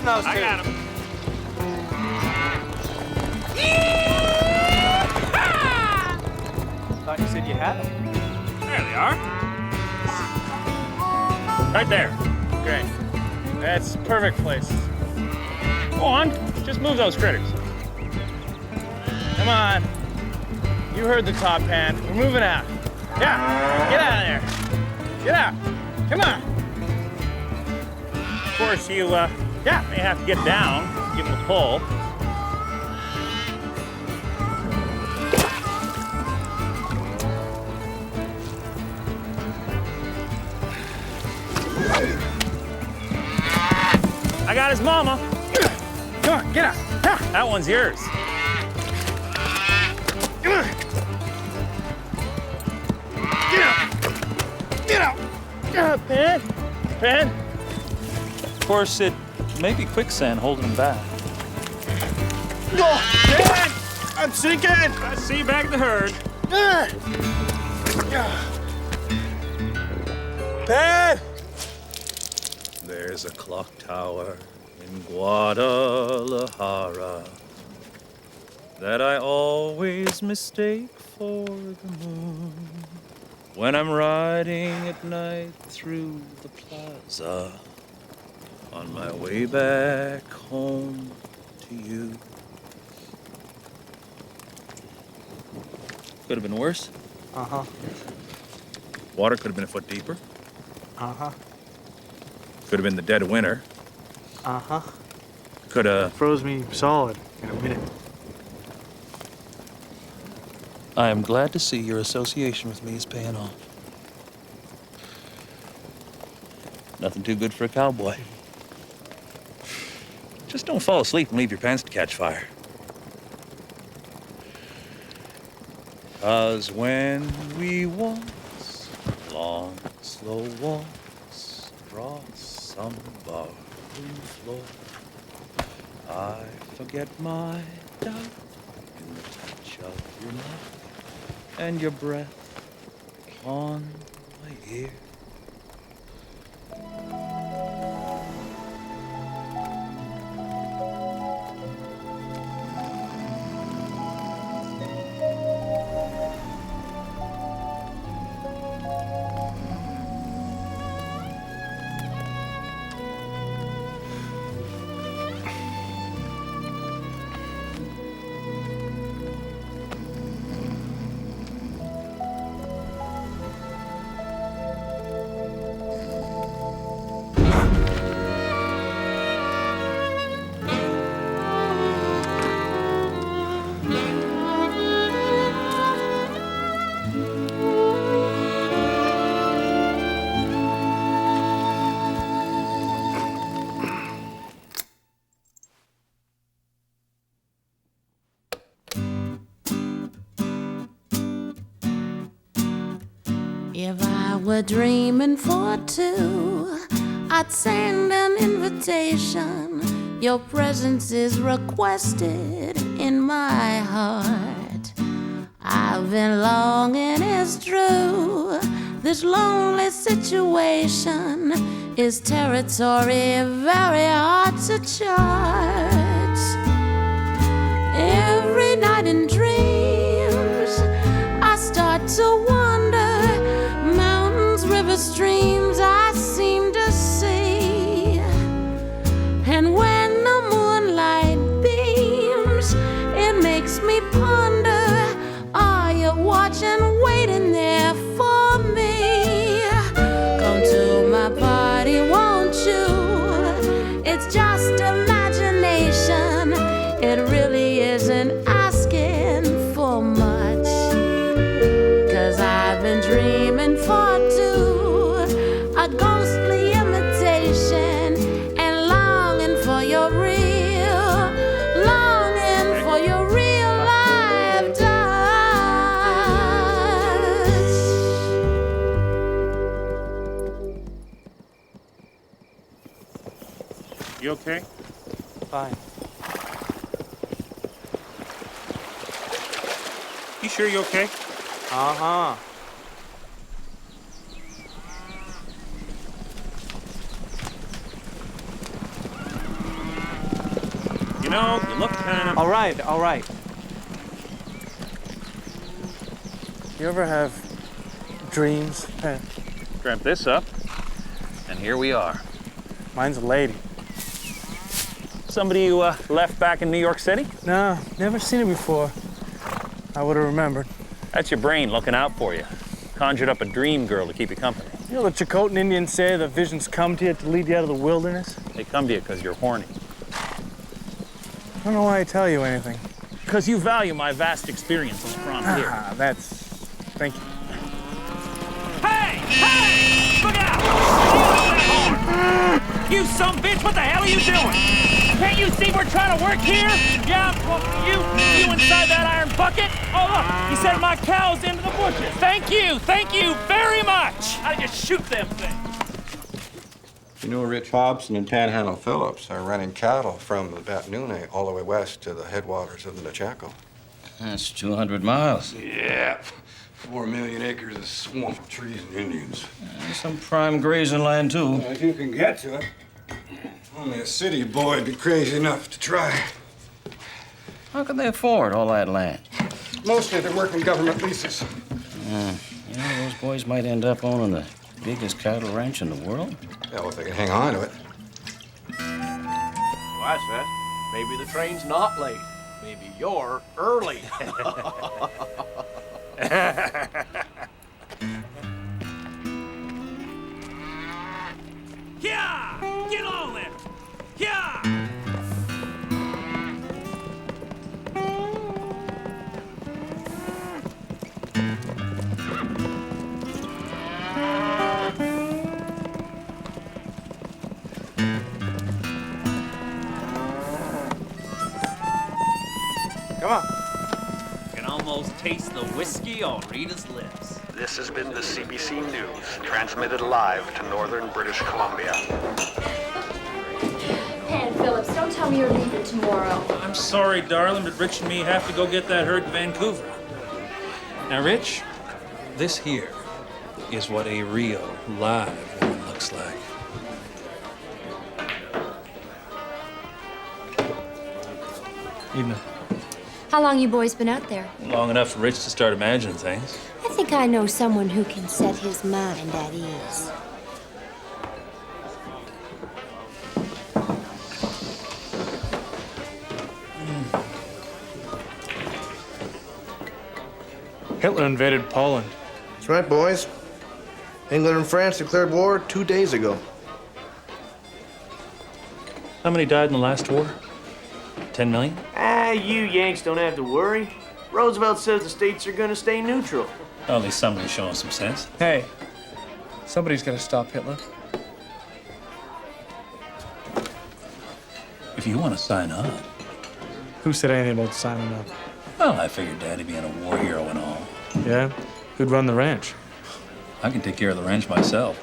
those two. I got him. Thought you said you had them. There they are. Right there. Great. That's perfect place. Go on. Just move those critters. Come on. You heard the top hand. We're moving out. Yeah, get out of there. Get out. Come on. Of course, you may have to get down, give them a pull. I got his mama. Come on, get out. That one's yours. Come on. Get out. Get out. Pen. Pen. Of course, it may be quicksand holding him back. Oh, Dad! I'm sinking. I see you back at the herd. Pen. There's a clock tower in Guadalajara that I always mistake for the moon when I'm riding at night through the plaza on my way back home to you. Could have been worse. Uh-huh. Water could have been a foot deeper. Uh-huh. Could have been the dead of winter. Uh-huh. Could have... Froze me solid in a minute. I am glad to see your association with me is paying off. Nothing too good for a cowboy. Just don't fall asleep and leave your pants to catch fire. 'Cause when we waltz, long, slow waltz, across some barroom floor, I forget my doubt in the touch of your mouth and your breath on my ear. If I were dreaming for two, I'd send an invitation. Your presence is requested in my heart. I've been longing, it's true. This lonely situation is territory very hard to chart. Every night in dreams, I start to wonder. River streams I seem to see, and when the moonlight beams, it makes me ponder, are you watching, waiting there for me? Come to my party, won't you? It's just imagination, it really isn't asking for much, 'cause I've been dreaming for two. A ghostly imitation and longing for your real life touch. You okay? Fine. You sure you okay? Uh-huh. You know, you look kind of... All right. You ever have dreams, Pen? Dreamt this up, and here we are. Mine's a lady. Somebody you left back in New York City? No, never seen it before. I would have remembered. That's your brain looking out for you. Conjured up a dream girl to keep you company. You know the Chakotan Indians say that visions come to you to lead you out of the wilderness? They come to you because you're horny. I don't know why I tell you anything. Because you value my vast experience on the frontier. Ah, that's... Thank you. Hey! Look out! You some bitch, what the hell are you doing? Can't you see we're trying to work here? Yeah, well, you inside that iron bucket? Oh, look, he sent my cows into the bushes. Thank you very much. I just shoot them things. You know, Rich Hobson and Panhandle Phillips are running cattle from the Batnune all the way west to the headwaters of the Chalke. That's 200 miles. Yeah, 4 million acres of swamp, trees, and Indians. Some prime grazing land, too. Well, if you can get to it, only a city boy would be crazy enough to try. How can they afford all that land? Mostly they're working government leases. You know, those boys might end up owning the biggest cattle ranch in the world. Yeah, well, if they can hang on to it. Well, I said, maybe the train's not late. Maybe you're early. Yeah! Get on there! Yeah! Come on. Can almost taste the whiskey on Rita's lips. This has been the CBC News, transmitted live to northern British Columbia. Pan Phillips, don't tell me you're leaving tomorrow. I'm sorry, darling, but Rich and me have to go get that herd in Vancouver. Now, Rich, this here is what a real, live woman looks like. Evening. How long you boys been out there? Long enough for Rich to start imagining things. I think I know someone who can set his mind at ease. Hitler invaded Poland. That's right, boys. England and France declared war 2 days ago. How many died in the last war? 10 million? You Yanks don't have to worry. Roosevelt says the states are gonna stay neutral. Well, at least somebody's showing some sense. Hey, somebody's got to stop Hitler. If you want to sign up. Who said anything about signing up? Well, I figured Daddy being a war hero and all. Yeah? Who'd run the ranch? I can take care of the ranch myself.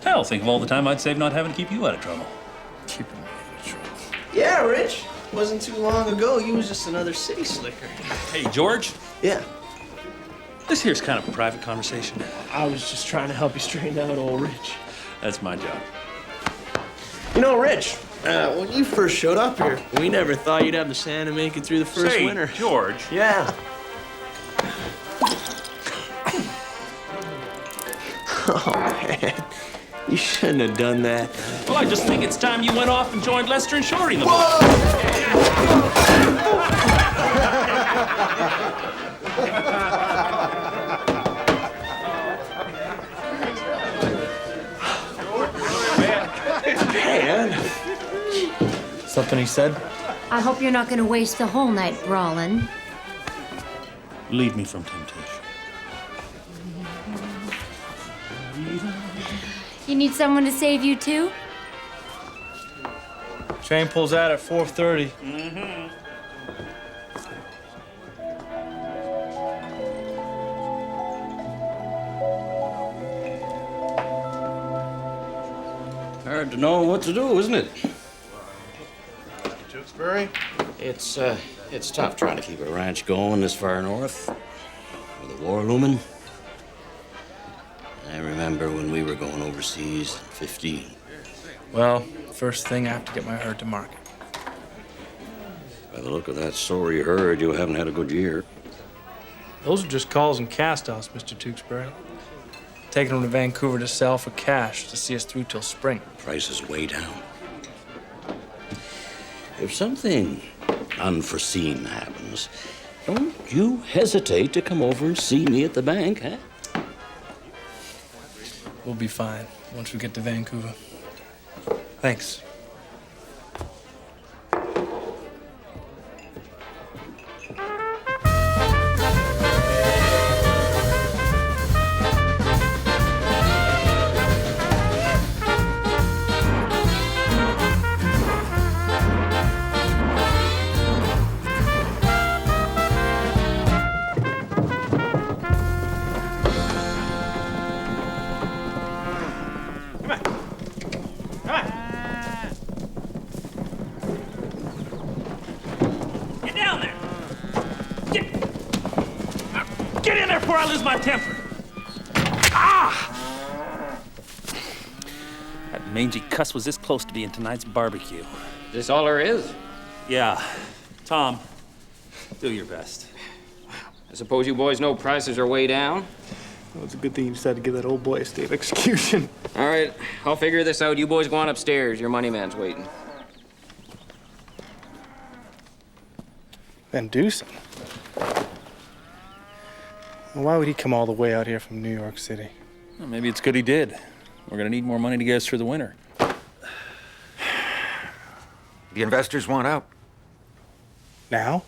Hell, think of all the time I'd save not having to keep you out of trouble. Keeping me out of trouble. Yeah, Rich. Wasn't too long ago, you was just another city slicker. Hey, George. Yeah. This here's kind of a private conversation. I was just trying to help you straighten out old Rich. That's my job. You know, Rich, when you first showed up here, we never thought you'd have the sand to make it through the first winter. George. Yeah. Oh, man. You shouldn't have done that. Well, I just think it's time you went off and joined Lester and Shorty in the boat. Man. Something he said? I hope you're not going to waste the whole night brawling. Lead me from temptation. You need someone to save you, too? Train pulls out at 4:30. Hard to know what to do, isn't it? Tewksbury? It's tough trying to keep a ranch going this far north with a war looming. I remember when we were going overseas at 15. Well, first thing I have to get my herd to market. By the look of that sorry herd, you haven't had a good year. Those are just calls and cast-offs, Mr. Tewksbury. Taking them to Vancouver to sell for cash to see us through till spring. Price is way down. If something unforeseen happens, don't you hesitate to come over and see me at the bank, huh? We'll be fine once we get to Vancouver. Thanks. Before I lose my temper. That mangy cuss was this close to being tonight's barbecue. This all there is? Yeah. Tom, do your best. I suppose you boys know prices are way down? Well, it's a good thing you decided to give that old boy a state of execution. All right, I'll figure this out. You boys go on upstairs. Your money man's waiting. Van Dusen? Why would he come all the way out here from New York City? Well, maybe it's good he did. We're gonna need more money to get us through the winter. The investors want out. Now?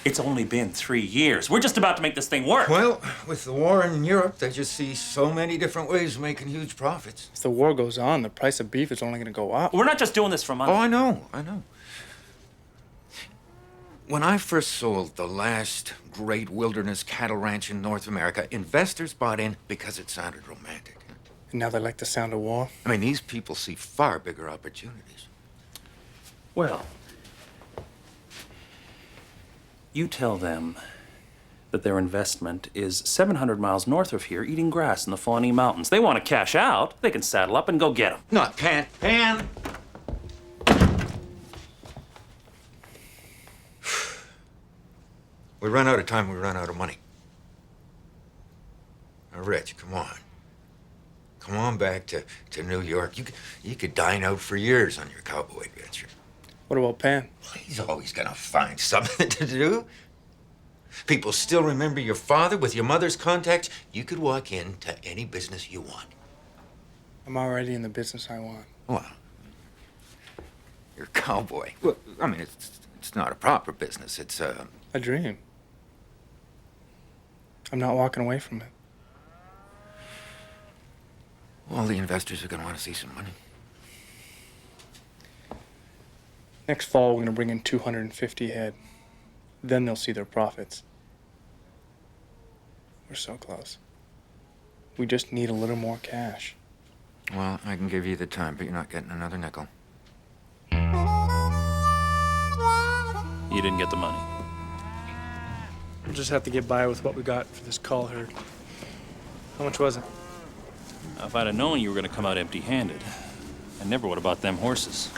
It's only been 3 years. We're just about to make this thing work. Well, with the war in Europe, they just see so many different ways of making huge profits. As the war goes on, the price of beef is only gonna go up. We're not just doing this for money. Oh, I know. When I first sold the last great wilderness cattle ranch in North America, investors bought in because it sounded romantic. And now they like the sound of war? I mean, these people see far bigger opportunities. Well, you tell them that their investment is 700 miles north of here, eating grass in the Pawnee Mountains. They want to cash out. They can saddle up and go get them. No, can't. Pan! We run out of time, we run out of money. Now, Rich, come on. Come on back to New York. You could dine out for years on your cowboy adventure. What about Pan? He's always gonna find something to do. People still remember your father with your mother's contacts. You could walk into any business you want. I'm already in the business I want. Well, you're a cowboy. Well, I mean, it's not a proper business. It's a dream. I'm not walking away from it. Well, the investors are gonna want to see some money. Next fall, we're gonna bring in 250 head. Then they'll see their profits. We're so close. We just need a little more cash. Well, I can give you the time, but you're not getting another nickel. You didn't get the money. We'll just have to get by with what we got for this cull herd. How much was it? If I'd have known you were gonna come out empty-handed, I never would have bought them horses.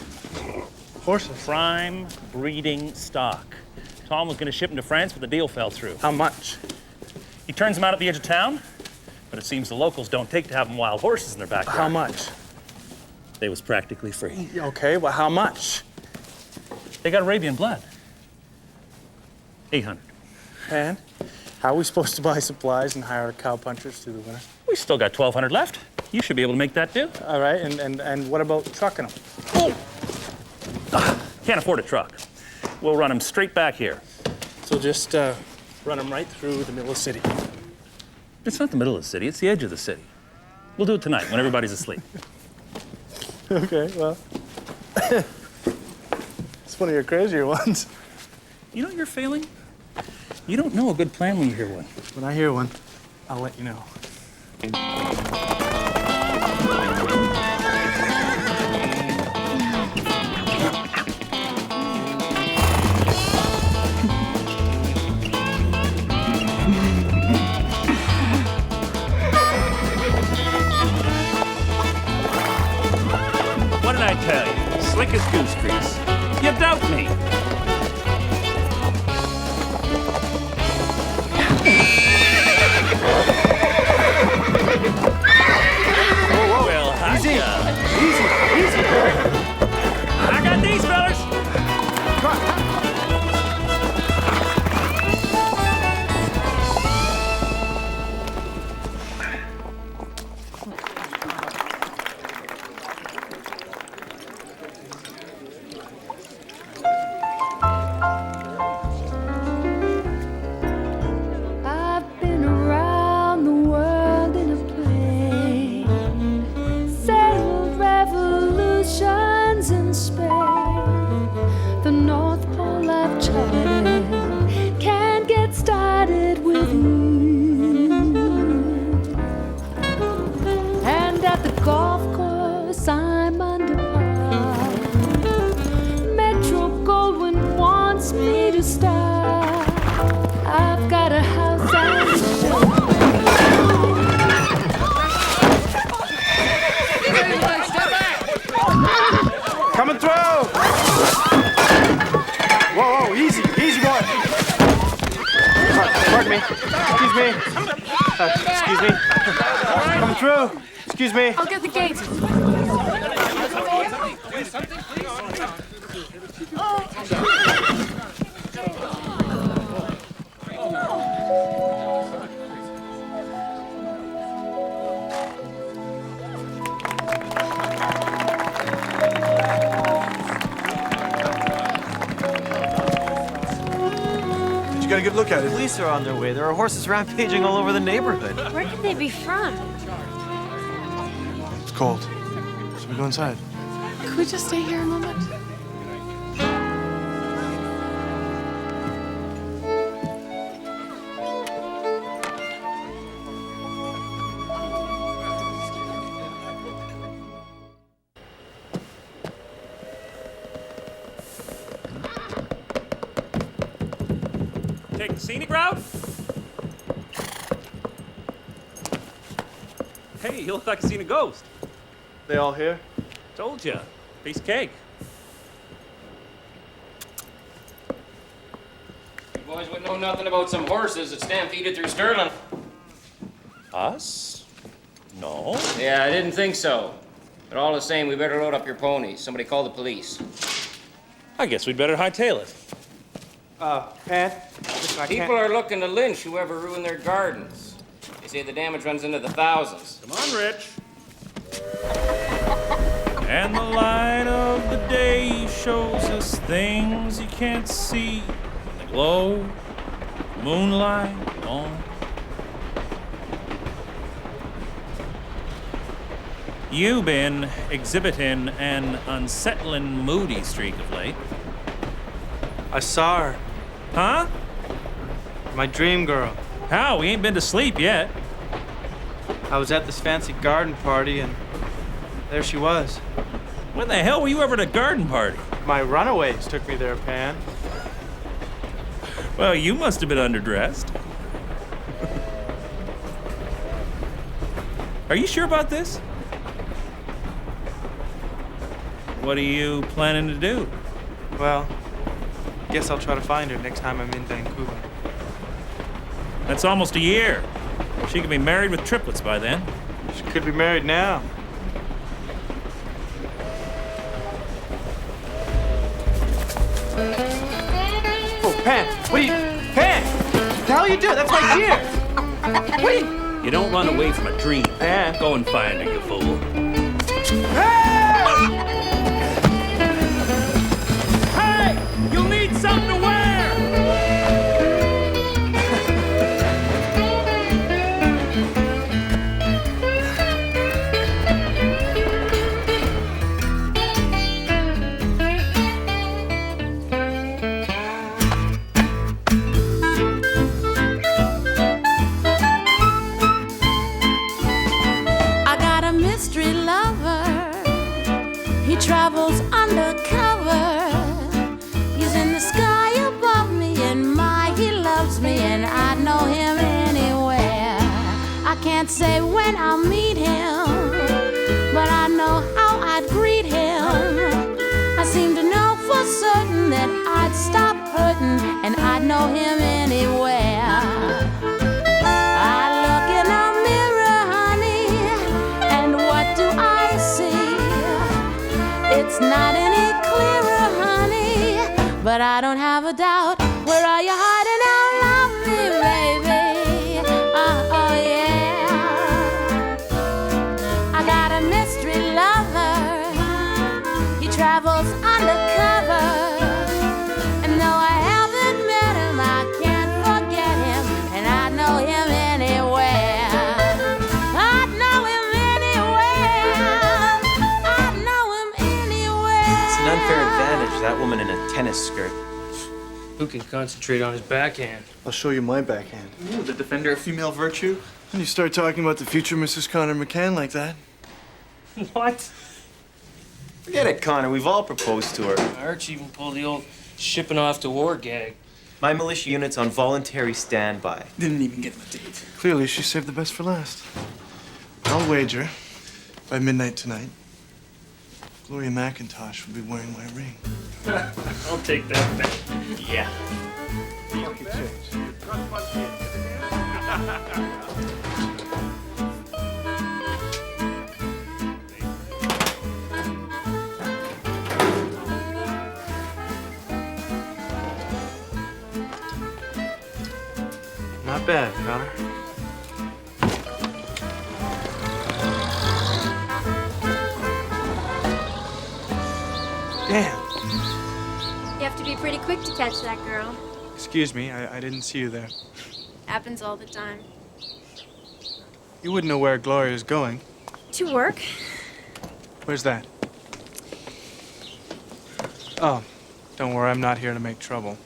Horses? Prime breeding stock. Tom was gonna ship them to France, but the deal fell through. How much? He turns them out at the edge of town, but it seems the locals don't take to having wild horses in their backyard. How much? They was practically free. Okay, well, how much? They got Arabian blood. 800. And how are we supposed to buy supplies and hire cowpunchers through the winter? We still got 1,200 left. You should be able to make that do. All right, and what about trucking them? Oh! Can't afford a truck. We'll run them straight back here. So just run them right through the middle of the city. It's not the middle of the city, it's the edge of the city. We'll do it tonight when everybody's asleep. Okay, well, it's one of your crazier ones. You know you're failing? You don't know a good plan when you hear one. When I hear one, I'll let you know. What did I tell you? Slick as goose grease. You doubt me. And at the golf course, I'm under par. Metro Goldwyn wants me to star. I've got a house and a show. Coming through! Whoa, easy boy. Pardon me. Excuse me. Excuse me. Coming through. Excuse me. I'll get the gate. Got a good look at it. Police are on their way. There are horses rampaging all over the neighborhood. Where could they be from? It's cold. Should we go inside? Could we just stay here a moment? Take the scenic route? Hey, you look like you seen a ghost. They all here? Told ya. Piece of cake. You boys wouldn't know nothing about some horses that stampeded through Sterling. Us? No. Yeah, I didn't think so. But all the same, we better load up your ponies. Somebody call the police. I guess we'd better hightail it. Pan? People are looking to lynch whoever ruined their gardens. They say the damage runs into the thousands. Come on, Rich. And the light of the day shows us things you can't see. The glow, moonlight, on. You've been exhibiting an unsettling, moody streak of late. I saw her. Huh? My dream girl. How? We ain't been to sleep yet. I was at this fancy garden party, and there she was. When the hell were you ever at a garden party? My runaways took me there, Pan. Well, you must have been underdressed. Are you sure about this? What are you planning to do? Well, guess I'll try to find her next time I'm in Vancouver. That's almost a year. She could be married with triplets by then. She could be married now. Oh, Pan! What are you... Pan! What the hell are you doing? That's my deer! What are you... You don't run away from a dream. Pan! Go and find her, you fool. Hey! You'll need something to wear! Travels undercover. He's in the sky above me, and he loves me, and I know him anywhere. I can't say when I'll meet him, but I know how I'd greet him. I seem to know for certain that I'd stop hurting, and I'd know him anywhere. I look in a mirror, honey, and what do I see? It's not any clearer, honey, but I don't have a doubt. Where are you hiding out? Love me, baby. Oh, yeah. I got a mystery lover. He travels undercover. And though I haven't met him, I can't forget him. And I know him anywhere. I know him anywhere. It's an unfair advantage, that woman in a tennis skirt. Who can concentrate on his backhand? I'll show you my backhand. Ooh, the defender of female virtue. When you start talking about the future Mrs. Connor McCann like that. What? Forget it, Connor. We've all proposed to her. Arch even pulled the old shipping off to war gag. My militia unit's on voluntary standby. Didn't even get the date. Clearly, she saved the best for last. I'll wager, by midnight tonight, Gloria McIntosh will be wearing my ring. I'll take that bet. Yeah. Not bad, Connor. Damn. You have to be pretty quick to catch that girl. Excuse me, I didn't see you there. Happens all the time. You wouldn't know where Gloria's going. To work? Where's that? Oh, don't worry, I'm not here to make trouble.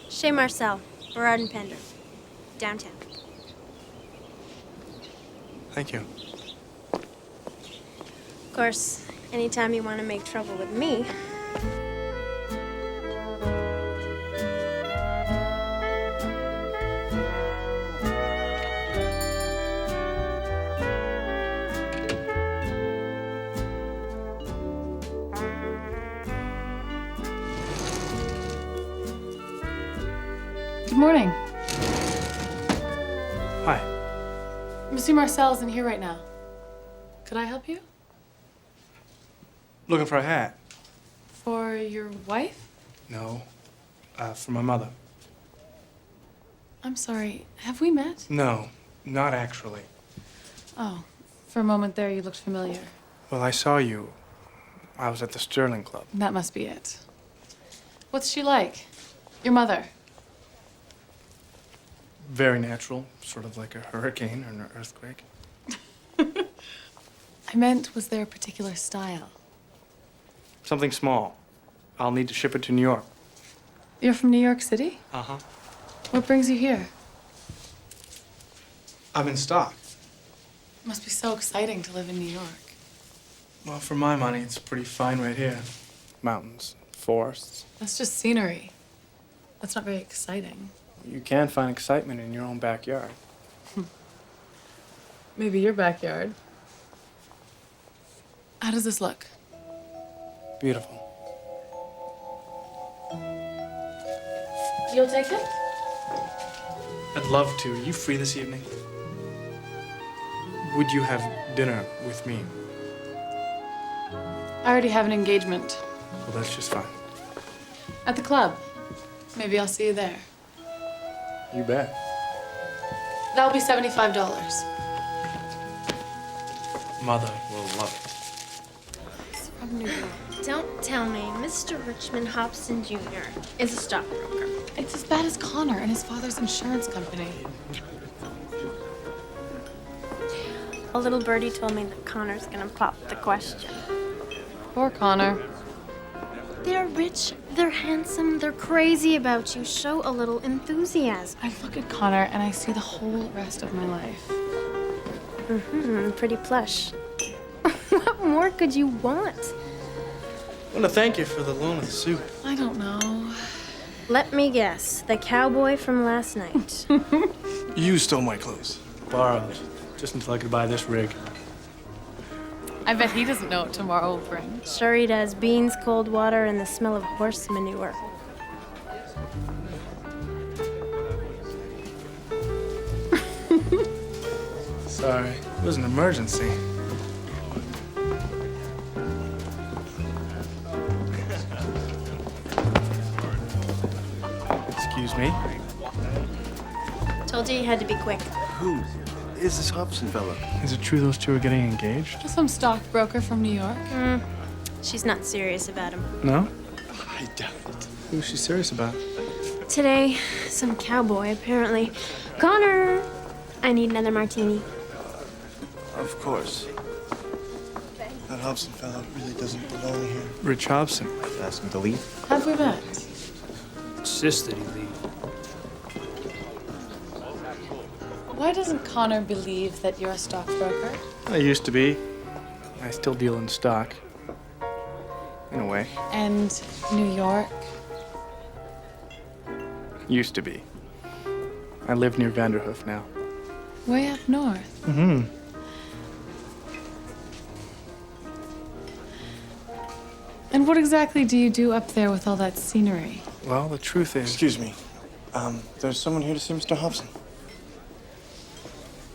Chez Marcel, Burrard and Pender. Downtown. Thank you. Of course, anytime you want to make trouble with me. Good morning. Hi. Monsieur Marcel isn't here right now. Could I help you? Looking for a hat? For your wife? No. For my mother. I'm sorry. Have we met? No, not actually. Oh, for a moment there you looked familiar. Well, I saw you. I was at the Sterling Club. That must be it. What's she like? Your mother? Very natural, sort of like a hurricane or an earthquake. I meant, was there a particular style? Something small. I'll need to ship it to New York. You're from New York City? Uh-huh. What brings you here? I'm in stock. Must be so exciting to live in New York. Well, for my money, it's pretty fine right here. Mountains, forests. That's just scenery. That's not very exciting. You can find excitement in your own backyard. Maybe your backyard. How does this look? Beautiful. You'll take it? I'd love to. Are you free this evening? Would you have dinner with me? I already have an engagement. Well, that's just fine. At the club. Maybe I'll see you there. You bet. That'll be $75. Mother will love it. He's from New York. Don't tell me Mr. Richmond Hobson Jr. is a stockbroker. It's as bad as Connor and his father's insurance company. A little birdie told me that Connor's gonna pop the question. Poor Connor. They're rich, they're handsome, they're crazy about you. Show a little enthusiasm. I look at Connor and I see the whole rest of my life. Pretty plush. What more could you want? I want to thank you for the loan of the suit. I don't know. Let me guess, the cowboy from last night. You stole my clothes. Borrowed. Just until I could buy this rig. I bet he doesn't know what tomorrow will bring. Sure he does. Beans, cold water, and the smell of horse manure. Sorry, it was an emergency. Excuse me? Told you you had to be quick. Who is this Hobson fellow? Is it true those two are getting engaged? Just some stockbroker from New York. She's not serious about him. No? I doubt it. Who's she serious about? Today, some cowboy, apparently. Connor! I need another martini. Of course. That Hobson fellow really doesn't belong here. Rich Hobson. Ask him to leave. Have we met? Insisted he leave. Why doesn't Connor believe that you're a stockbroker? I used to be. I still deal in stock. In a way. And New York? Used to be. I live near Vanderhoof now. Way up north. Mm-hmm. And what exactly do you do up there with all that scenery? Well, the truth is... Excuse me. There's someone here to see Mr. Hobson.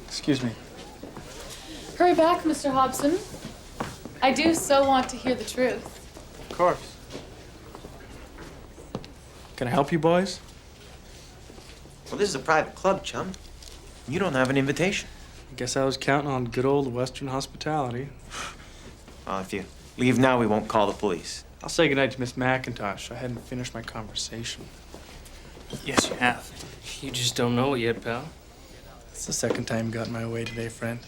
Excuse me. Hurry back, Mr. Hobson. I do so want to hear the truth. Of course. Can I help you, boys? Well, this is a private club, chum. You don't have an invitation. I guess I was counting on good old Western hospitality. Well, if you leave now, we won't call the police. I'll say goodnight to Miss McIntosh. I hadn't finished my conversation. Yes, you have. You just don't know it yet, pal. It's the second time you got in my way today, friend.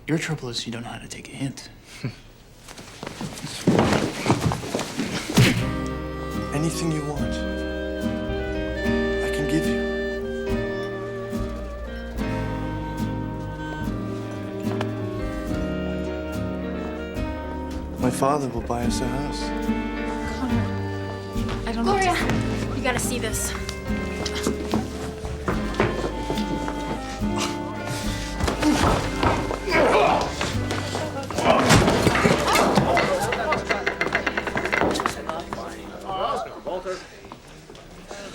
Your trouble is you don't know how to take a hint. Anything you want, I can give you. My father will buy us a house. Connor, I don't know. Gloria, you gotta see this.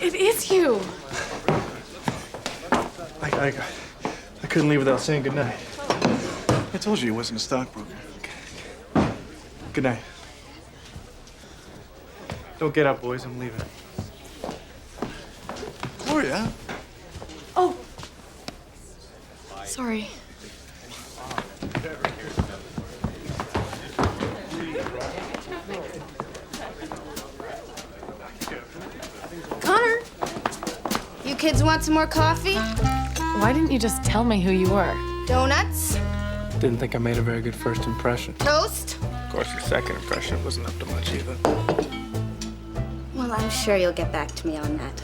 It is you. I couldn't leave without saying goodnight. I told you he wasn't a stockbroker. Good night. Don't get up, boys. I'm leaving. Gloria? Oh. Sorry. Connor, you kids want some more coffee? Why didn't you just tell me who you were? Donuts? Didn't think I made a very good first impression. Toast? Of course, your second impression wasn't up to much either. Well, I'm sure you'll get back to me on that.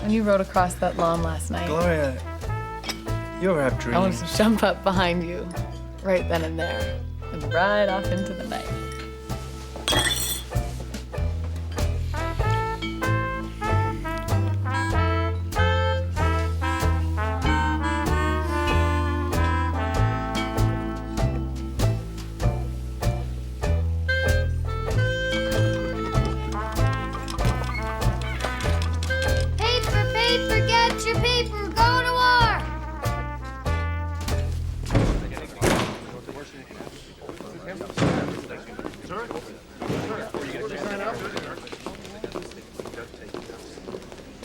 When you rode across that lawn last night, Gloria, you ever have I dreams? wanted to jump up behind you right then and there and ride off into the night. Paper, get your paper, go to war!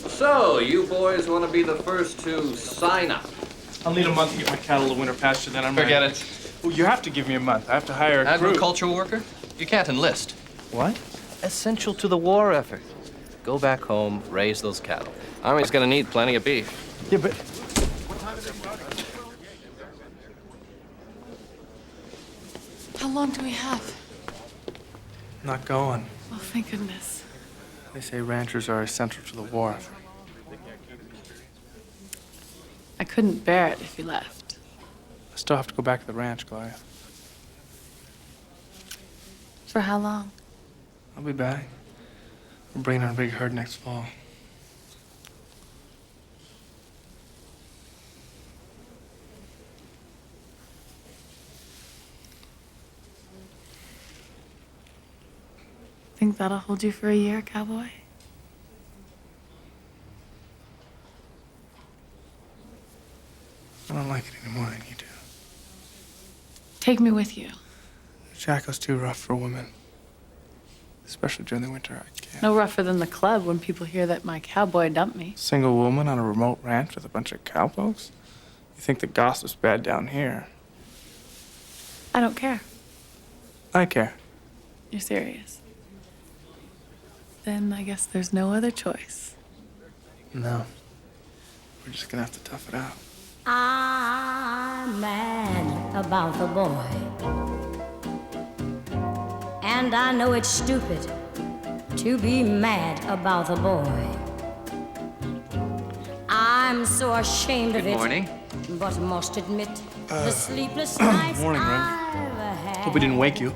So, you boys want to be the first to sign up? I'll need a month to get my cattle to winter pasture, then I'm Forget ready. it. Well, you have to give me a month. I have to hire a crew. Agricultural worker? You can't enlist. What? Essential to the war effort. Go back home, raise those cattle. Army's gonna need plenty of beef. Yeah, but... How long do we have? Not going. Oh, thank goodness. They say ranchers are essential to the war effort. I couldn't bear it if you left. I still have to go back to the ranch, Gloria. For how long? I'll be back. We're bringing our big herd next fall. Think that'll hold you for a year, Cowboy? I don't like it any more than you do. Take me with you. Chaco's too rough for women. Especially during the winter. I can't. No rougher than the club when people hear that my cowboy dumped me. Single woman on a remote ranch with a bunch of cowpokes? You think the gossip's bad down here? I don't care. I care. You're serious. Then I guess there's no other choice. No. We're just gonna have to tough it out. I'm mad about the boy, and I know it's stupid to be mad about the boy. I'm I'm so ashamed of it. Good morning. But must admit, the sleepless nights morning, Ryan. I've had. Hope we didn't wake you.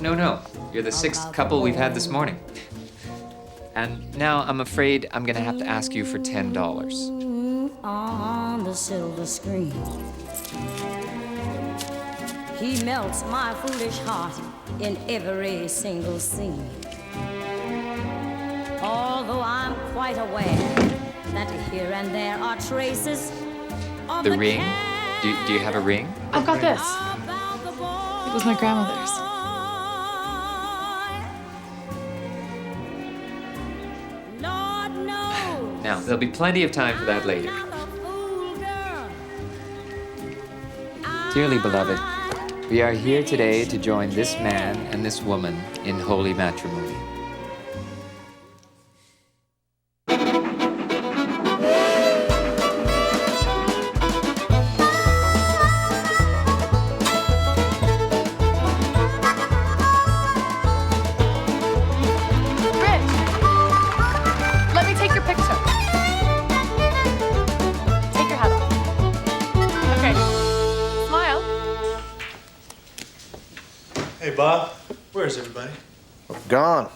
No. You're the 6th couple we've had this morning. And now I'm afraid I'm gonna have to ask you for $10. On the silver screen, he melts my foolish heart in every single scene. Although I'm quite aware that here and there are traces of The ring? Do you have a ring? I've got this. It was my grandmother's. Now, there'll be plenty of time for that later. Dearly beloved, we are here today to join this man and this woman in holy matrimony. Let me take your picture. Take your hat off. Okay. Smile. Hey, Bob. Where's everybody? Gone.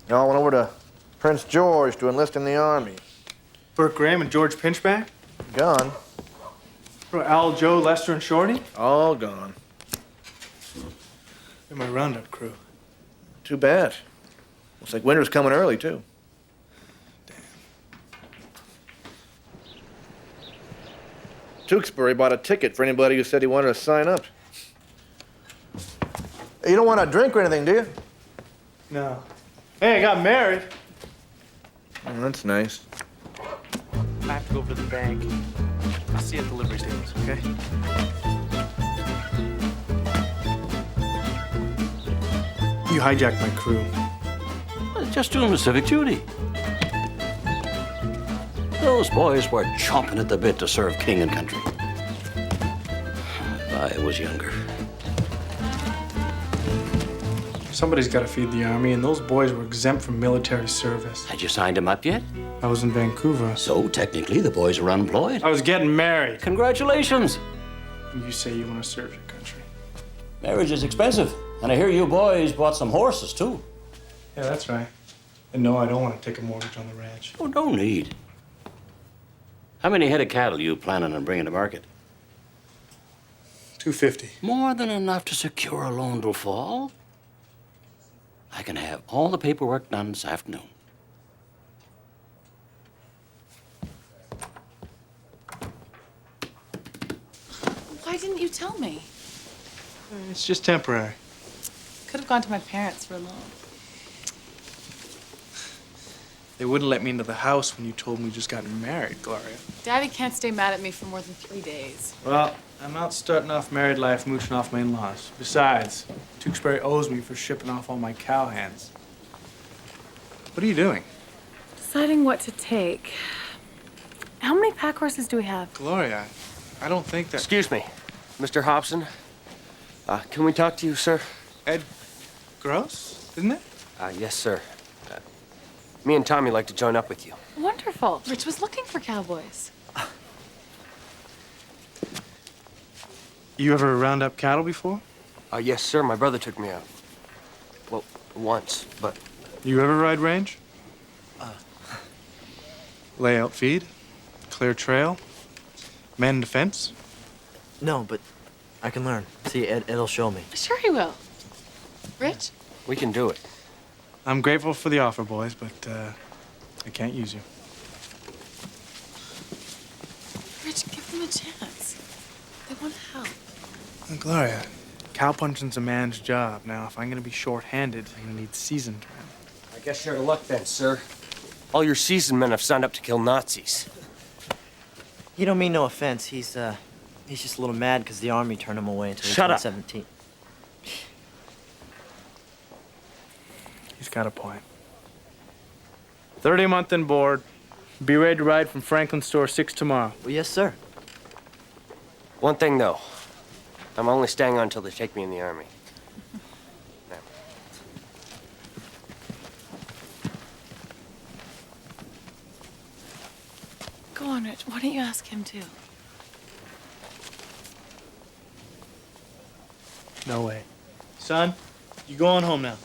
They all went over to Prince George to enlist in the army. Burt Graham and George Pinchback? Gone. Bro, Al, Joe, Lester, and Shorty? All gone. They're my roundup crew. Too bad. Looks like winter's coming early, too. Tewksbury bought a ticket for anybody who said he wanted to sign up. Hey, you don't want a drink or anything, do you? No. Hey, I got married. Oh, that's nice. I have to go over to the bank. I'll see you at the livery stables, okay? You hijacked my crew. Just doing the civic duty. Those boys were chomping at the bit to serve king and country. If I was younger. Somebody's got to feed the army, and those boys were exempt from military service. Had you signed him up yet? I was in Vancouver. So, technically, the boys are unemployed. I was getting married. Congratulations. You say you want to serve your country. Marriage is expensive. And I hear you boys bought some horses, too. Yeah, that's right. And no, I don't want to take a mortgage on the ranch. Oh, no need. How many head of cattle are you planning on bringing to market? 250. More than enough to secure a loan till fall. I can have all the paperwork done this afternoon. Why didn't you tell me? It's just temporary. Could have gone to my parents for a loan. They wouldn't let me into the house when you told me we just gotten married, Gloria. Daddy can't stay mad at me for more than 3 days. Well, I'm not starting off married life mooching off my in-laws. Besides, Tewksbury owes me for shipping off all my cowhands. What are you doing? Deciding what to take. How many pack horses do we have? Gloria, I don't think that... Excuse me, Mr. Hobson. Can we talk to you, sir? Ed Gross, isn't it? Yes, sir. Me and Tommy like to join up with you. Wonderful. Rich was looking for cowboys. You ever round up cattle before? Yes, sir. My brother took me out. Well, once, but... You ever ride range? Lay out feed? Clear trail? Man defense? No, but I can learn. See, Ed'll show me. Sure he will. Rich? We can do it. I'm grateful for the offer, boys, but I can't use you. Rich, give them a chance. They want to help. Gloria, cowpunching's a man's job. Now, if I'm gonna be short-handed, I'm gonna need seasoned men. I guess you're out of luck then, sir. All your seasoned men have signed up to kill Nazis. You don't mean no offense. He's just a little mad because the army turned him away until he Shut turned up. 17. He's got a point. 30 a month and board. Be ready to ride from Franklin's store 6 tomorrow. Well, yes, sir. One thing, though. I'm only staying on until they take me in the army. Now. Go on, Rich. Rich, why don't you ask him too? No way. Son, you going home now.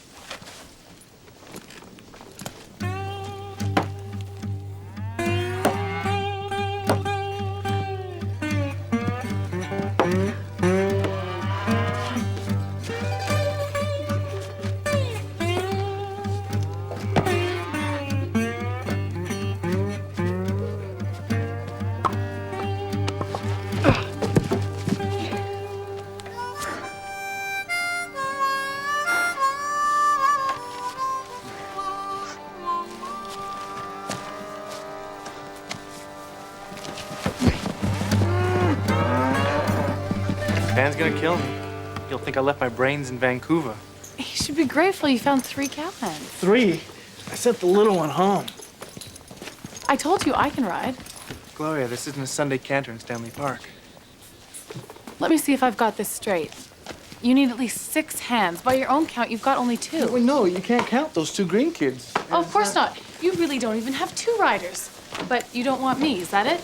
Dan's gonna kill me. He'll think I left my brains in Vancouver. You should be grateful you found 3 cowhens. 3? I sent the little one home. I told you I can ride. Gloria, this isn't a Sunday canter in Stanley Park. Let me see if I've got this straight. You need at least 6 hands. By your own count, you've got only 2. Well, no, you can't count those 2 green kids. Oh, of course not. You really don't even have 2 riders. But you don't want me, is that it?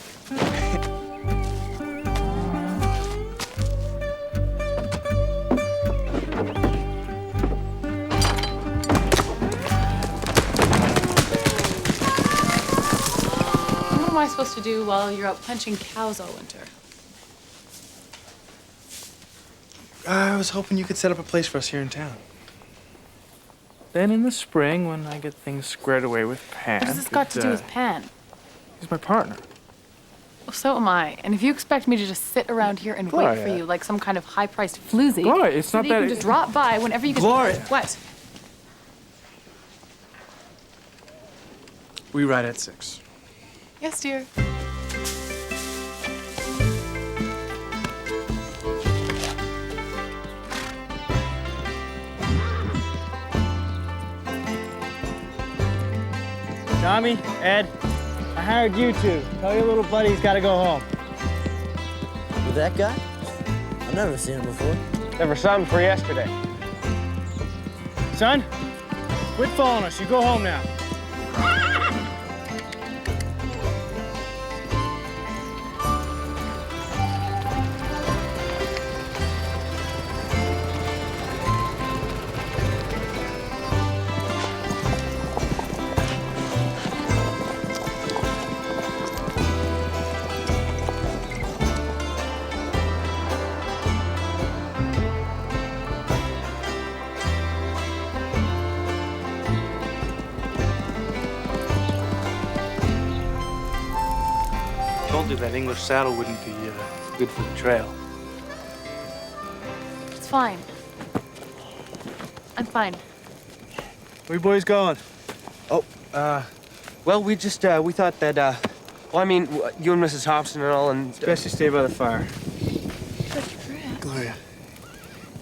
What am I supposed to do while you're out punching cows all winter? I was hoping you could set up a place for us here in town. Then in the spring, when I get things squared away with Pan... What has this got to do with Pan? He's my partner. Well, so am I. And if you expect me to just sit around here and wait for you like some kind of high-priced floozy... Gloria, it's not so that... you can just drop by whenever you get... Gloria! What? We ride at 6. Yes, dear. Tommy, Ed, I hired you 2. Tell your little buddy he's got to go home. With that guy? I've never seen him before. Never saw him before yesterday. Son, quit following us. You go home now. That English saddle wouldn't be good for the trail. It's fine. I'm fine. Where you boys going? Oh, well, we just, we thought that, well, I mean, you and Mrs. Hobson and all, and... It's best you stay by the fire. But Fred... Gloria,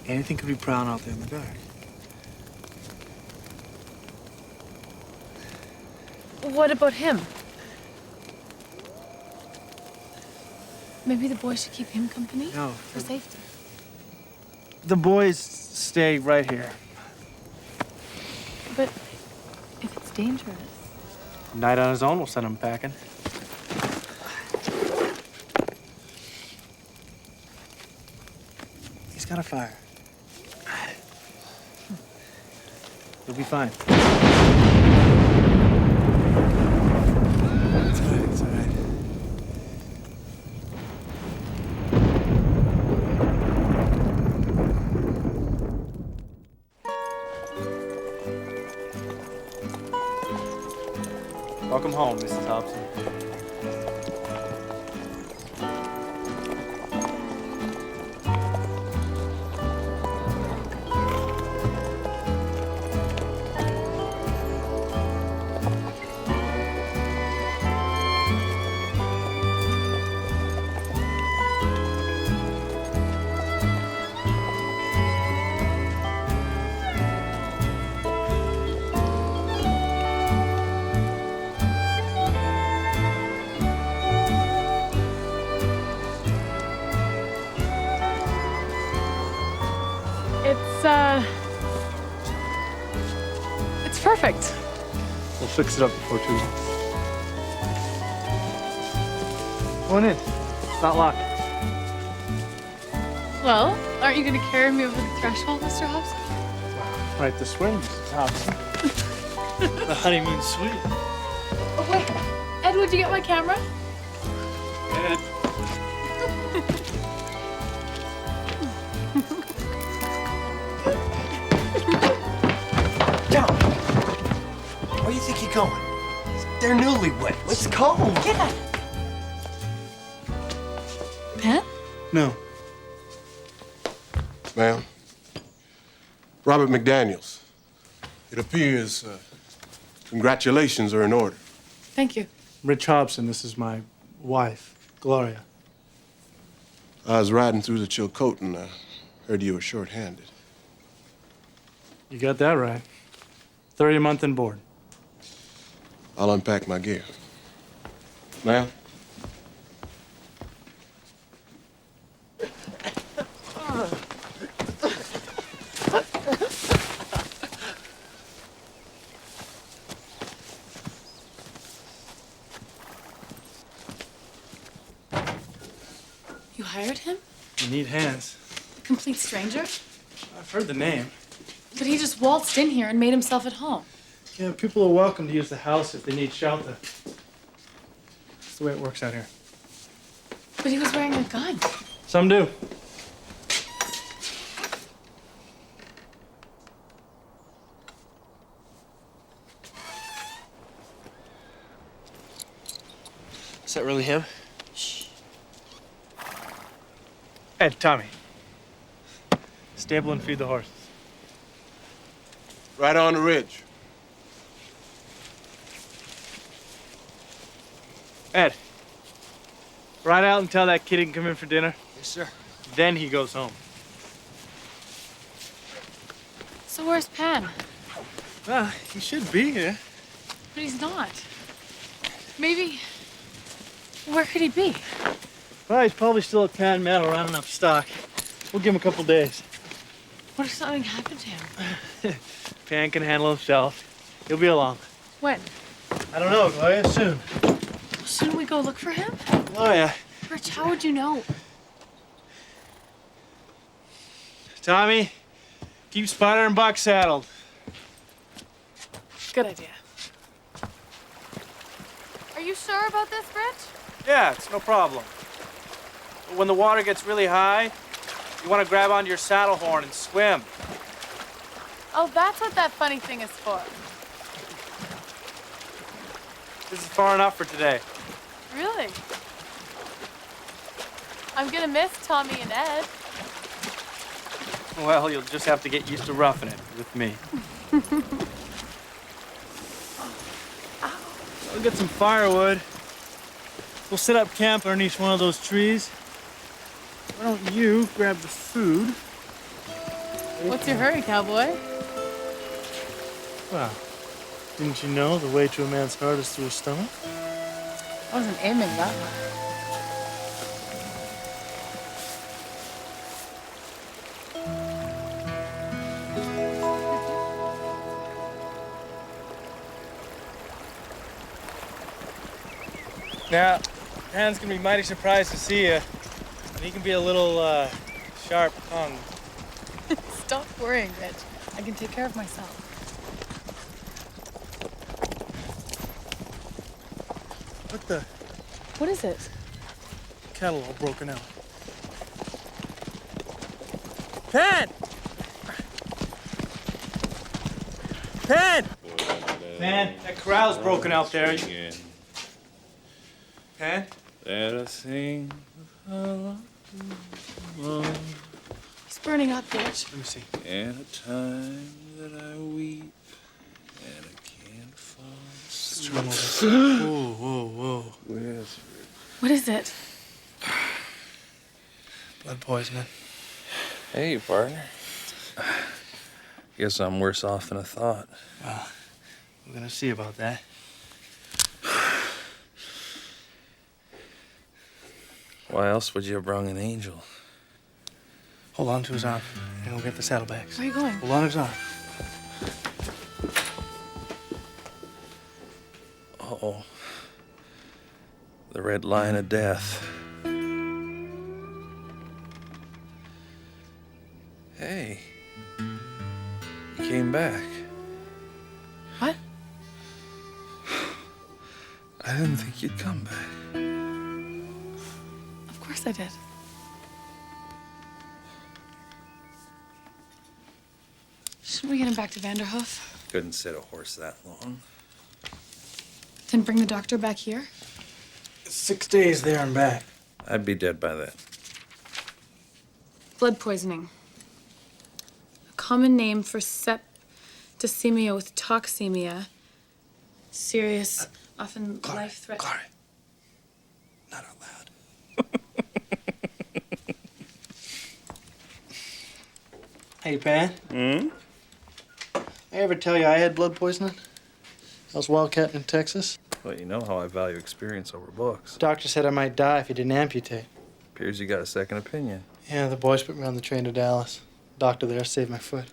anything could be prowling out there in the dark. What about him? Maybe the boys should keep him company? No. For safety. The boys stay right here. But if it's dangerous... Night on his own, we'll send him packing. He's got a fire. You'll be fine. It's all right, it's all right. Welcome home, Mrs. Hobson. It's perfect. We'll fix it up before too long. Go on in. It's not locked. Well, aren't you going to carry me over the threshold, Mr. Hobson? Right this way, Mrs. Hobson. The honeymoon suite. Oh, wait. Ed, would you get my camera? Ed. Down. Where do you think you're going? They're newlyweds. Let's go. Get out. Pen? No. Ma'am. Robert McDaniels. It appears congratulations are in order. Thank you. Rich Hobson, this is my wife, Gloria. I was riding through the Chilcote and I heard you were short-handed. You got that right. 30 a month and board. I'll unpack my gear. Ma'am? You hired him? You need hands. A complete stranger? I've heard the name. But he just waltzed in here and made himself at home. Yeah, people are welcome to use the house if they need shelter. That's the way it works out here. But he was wearing a gun. Some do. Is that really him? Ed, Tommy. Stable and feed the horses. Right on the ridge. Ed, ride out and tell that kid he can come in for dinner. Yes, sir. Then he goes home. So where's Pan? Well, he should be here. But he's not. Maybe... Where could he be? Well, he's probably still at Pan Meadow rounding up stock. We'll give him a couple days. What if something happened to him? Pan can handle himself. He'll be along. When? I don't know, Gloria. Soon. Shouldn't we go look for him? Gloria. Rich, how would you know? Tommy, keep Spider and Buck saddled. Good idea. Are you sure about this, Rich? Yeah, it's no problem. But when the water gets really high, you want to grab onto your saddle horn and swim. Oh, that's what that funny thing is for. This is far enough for today. Really? I'm gonna miss Tommy and Ed. Well, you'll just have to get used to roughing it with me. I'll get some firewood. We'll set up camp underneath one of those trees. Why don't you grab the food? What's your hurry, cowboy? Well, didn't you know the way to a man's heart is through his stomach? I wasn't aiming that high. Now, Pan's gonna be mighty surprised to see you. And he can be a little, sharp-tongued. Stop worrying, Rich. I can take care of myself. What the? What is it? Cattle all broken out. Pan! Pan! Man, that corral's broken out there. Pan? That I sing It's burning up, Rich. Let me see. and a time that I weep and I can't fall asleep. Whoa, whoa, whoa. Yes. What is it? Blood poisoning. Hey, partner. Guess I'm worse off than I thought. Well, we're gonna see about that. Why else would you have brung an angel? Hold on to his arm, and we'll get the saddlebags. Where are you going? Hold on to his arm. Uh-oh. The red line of death. Hey, you came back. What? I didn't think you'd come back. Of course I did. Shouldn't we get him back to Vanderhoof? Couldn't sit a horse that long. Then bring the doctor back here? 6 days there and back. I'd be dead by then. Blood poisoning. A common name for septicemia with toxemia. Serious, often life-threatening. Gloria. Not out loud. Hey, Pat. I ever tell you I had blood poisoning? I was wildcatting in Texas. Well, you know how I value experience over books. Doctor said I might die if he didn't amputate. Appears you got a second opinion. Yeah, the boys put me on the train to Dallas. Doctor there saved my foot.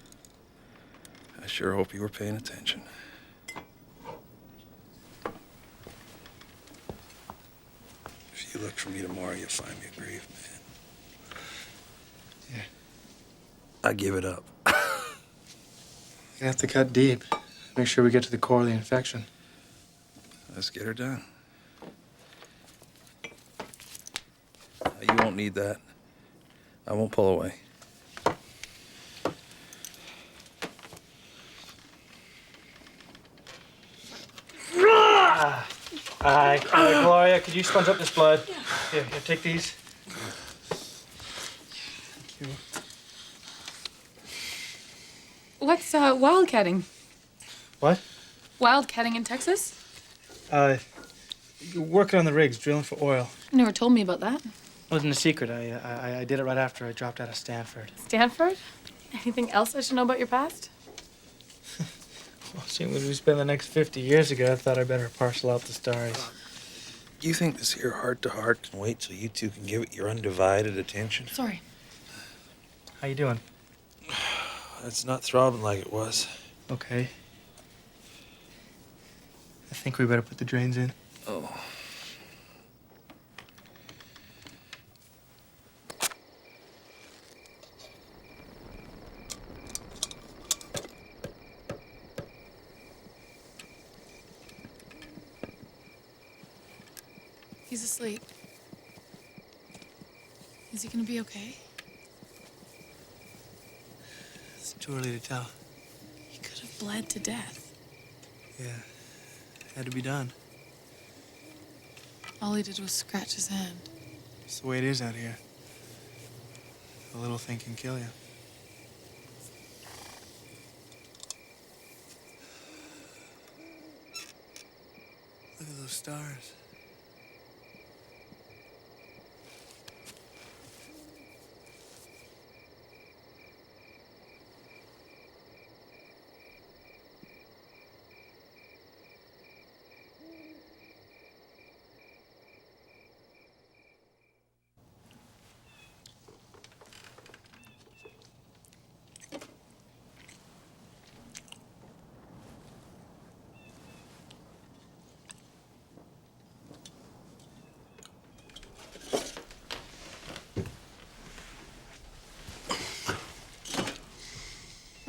I sure hope you were paying attention. If you look for me tomorrow, you'll find me a grave, man. Yeah. I give it up. You have to cut deep. Make sure we get to the core of the infection. Let's get her done. You won't need that. I won't pull away. Gloria, could you sponge up this blood? Yeah. Here, take these. Thank you. What's wildcatting? What? Wildcatting in Texas? Working on the rigs, drilling for oil. You never told me about that. It wasn't a secret. I did it right after I dropped out of Stanford. Stanford? Anything else I should know about your past? Well, seeing as we spend the next 50 years ago, I thought I better parcel out the stars. Do you think this here heart-to-heart can wait till you two can give it your undivided attention? Sorry. How you doing? It's not throbbing like it was. Okay. I think we better put the drains in. Oh. He's asleep. Is he gonna be okay? It's too early to tell. He could have bled to death. Yeah. Had to be done. All he did was scratch his hand. It's the way it is out here. A little thing can kill you. Look at those stars.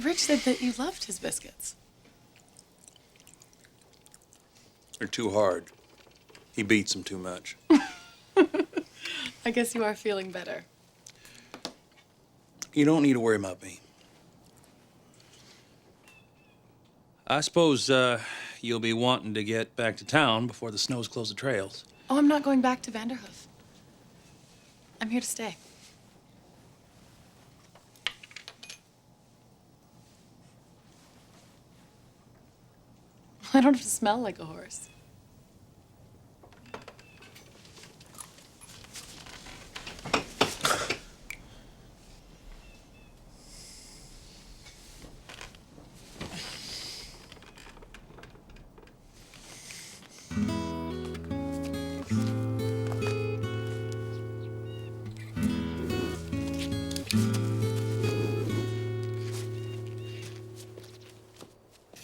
Rich said that you loved his biscuits. They're too hard. He beats them too much. I guess you are feeling better. You don't need to worry about me. I suppose you'll be wanting to get back to town before the snows close the trails. Oh, I'm not going back to Vanderhoof. I'm here to stay. I don't have to smell like a horse.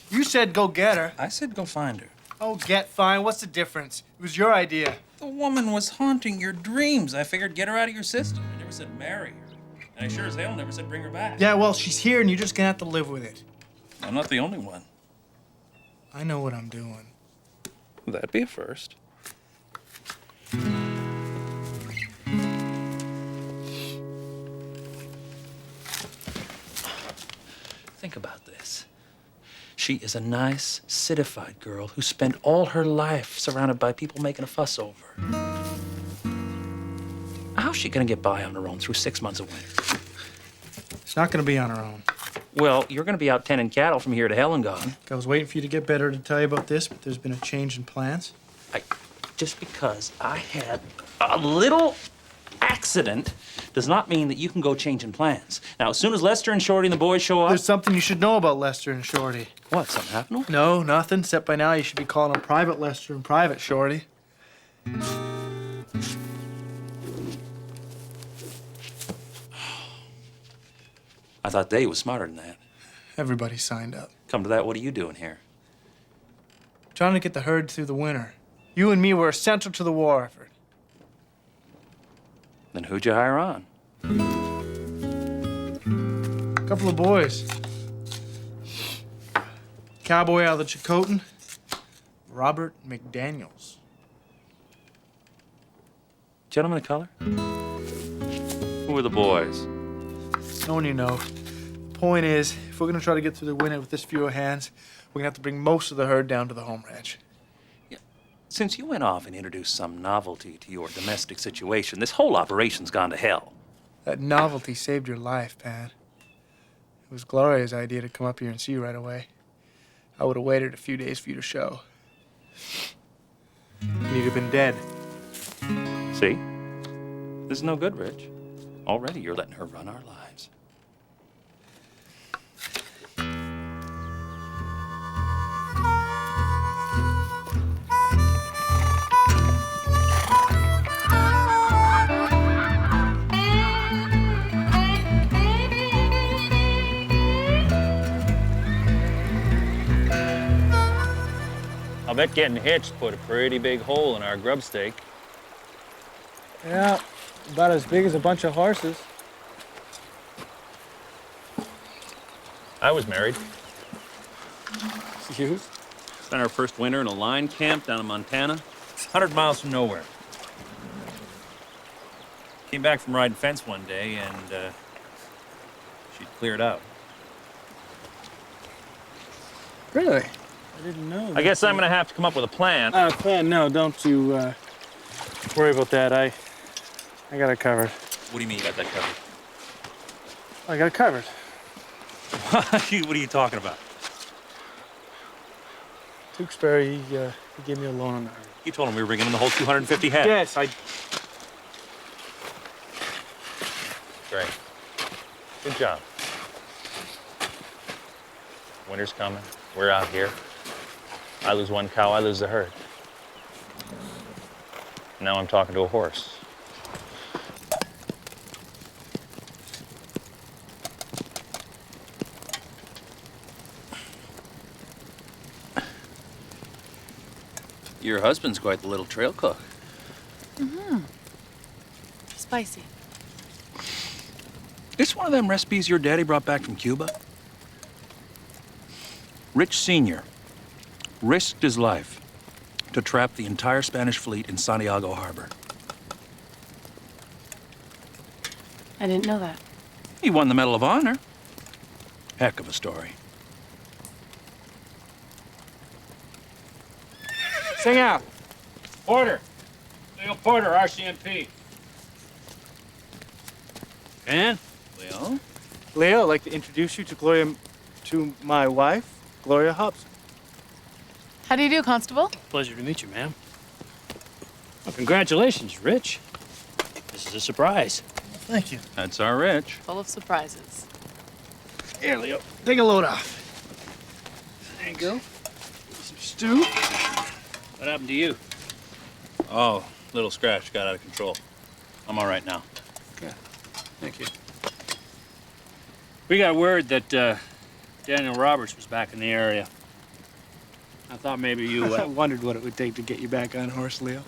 You said go get her. I said go find her. Oh, get fine. What's the difference? It was your idea. The woman was haunting your dreams. I figured get her out of your system. I never said marry her. And I sure as hell never said bring her back. Yeah, well, she's here and you're just gonna have to live with it. I'm not the only one. I know what I'm doing. That'd be a first. Think about this. She is a nice, citified girl who spent all her life surrounded by people making a fuss over her. How's she gonna get by on her own through 6 months of winter? It's not gonna be on her own. Well, you're gonna be out tending cattle from here to hell and gone. I was waiting for you to get better to tell you about this, but there's been a change in plans. Just because I had a little accident does not mean that you can go changing plans. Now, as soon as Lester and Shorty and the boys show up... There's something you should know about Lester and Shorty. What, something happened? No, nothing. Except by now you should be calling them Private Lester and Private Shorty. I thought Dave was smarter than that. Everybody signed up. Come to that, what are you doing here? Trying to get the herd through the winter. You and me were essential to the war effort. Then who'd you hire on? A couple of boys. Cowboy out of the Chilcotin, Robert McDaniels. Gentleman of color? Who are the boys? No one you know. Point is, if we're gonna try to get through the winter with this few hands, we're gonna have to bring most of the herd down to the home ranch. Since you went off and introduced some novelty to your domestic situation, this whole operation's gone to hell. That novelty saved your life, Pat. It was Gloria's idea to come up here and see you right away. I would have waited a few days for you to show. And you'd have been dead. See? This is no good, Rich. Already you're letting her run our lives. I'll bet getting hitched put a pretty big hole in our grub stake. Yeah, about as big as a bunch of horses. I was married. You? Spent our first winter in a line camp down in Montana, 100 miles from nowhere. Came back from riding fence one day and she'd cleared out. Really? I didn't know. I guess I'm gonna have to come up with a plan. Plan? No, don't you worry about that. I got it covered. What do you mean you got that covered? I got it covered. What are you talking about? Tewksbury, he gave me a loan on that. You told him we were bringing in the whole 250 head. Yes, I... Great. Good job. Winter's coming. We're out here. I lose one cow, I lose the herd. Now I'm talking to a horse. Your husband's quite the little trail cook. Mm-hmm. Spicy. This one of them recipes your daddy brought back from Cuba? Rich Sr. risked his life to trap the entire Spanish fleet in Santiago Harbor. I didn't know that. He won the Medal of Honor. Heck of a story. Sing out. Porter. Leo Porter, RCMP. And? Leo? Leo, I'd like to introduce you to Gloria, to my wife, Gloria Hobson. How do you do, Constable? Pleasure to meet you, ma'am. Well, congratulations, Rich. This is a surprise. Thank you. That's our Rich. Full of surprises. Here, Leo, take a load off. There you go. Some stew. What happened to you? Oh, little scratch, got out of control. I'm all right now. Okay, thank you. We got word that Daniel Roberts was back in the area. I thought maybe you... I wondered what it would take to get you back on horse, Leo.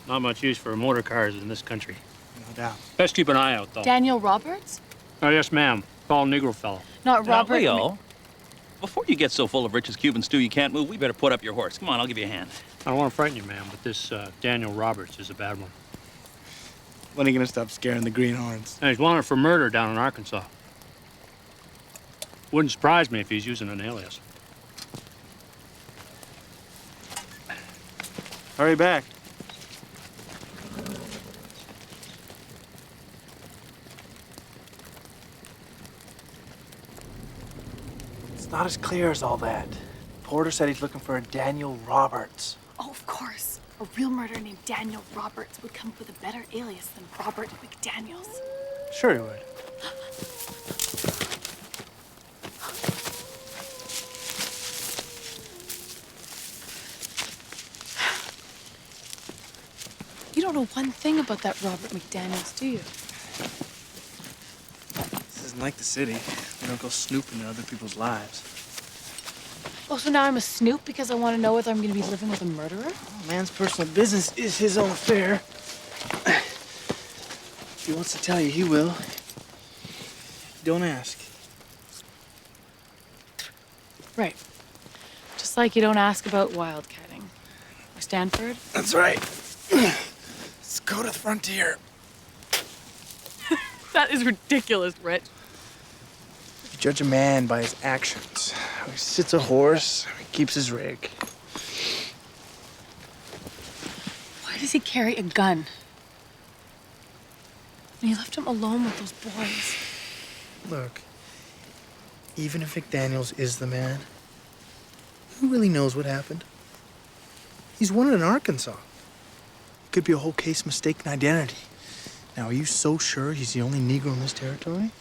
Not much use for motor cars in this country. No doubt. Best keep an eye out, though. Daniel Roberts? Oh, yes, ma'am. Tall Negro fellow. Not Robert. Leo, before you get so full of Rich's Cuban stew you can't move, we better put up your horse. Come on, I'll give you a hand. I don't want to frighten you, ma'am, but this Daniel Roberts is a bad one. When are you gonna stop scaring the greenhorns? And he's wanted for murder down in Arkansas. Wouldn't surprise me if he's using an alias. Hurry back. It's not as clear as all that. Porter said he's looking for a Daniel Roberts. Oh, of course. A real murderer named Daniel Roberts would come up with a better alias than Robert McDaniels. Sure he would. You don't know one thing about that Robert McDaniels, do you? This isn't like the city. We don't go snooping in other people's lives. Oh, so now I'm a snoop because I want to know whether I'm going to be living with a murderer? Oh, man's personal business is his own affair. If he wants to tell you, he will. Don't ask. Right. Just like you don't ask about wildcatting. Or Stanford? That's right. Let's go to the frontier. That is ridiculous, Rich. You judge a man by his actions. He sits a horse, he keeps his rig. Why does he carry a gun? And you left him alone with those boys. Look, even if McDaniels is the man, who really knows what happened? He's wanted in Arkansas. Could be a whole case mistaken identity. Now, are you so sure he's the only Negro in this territory?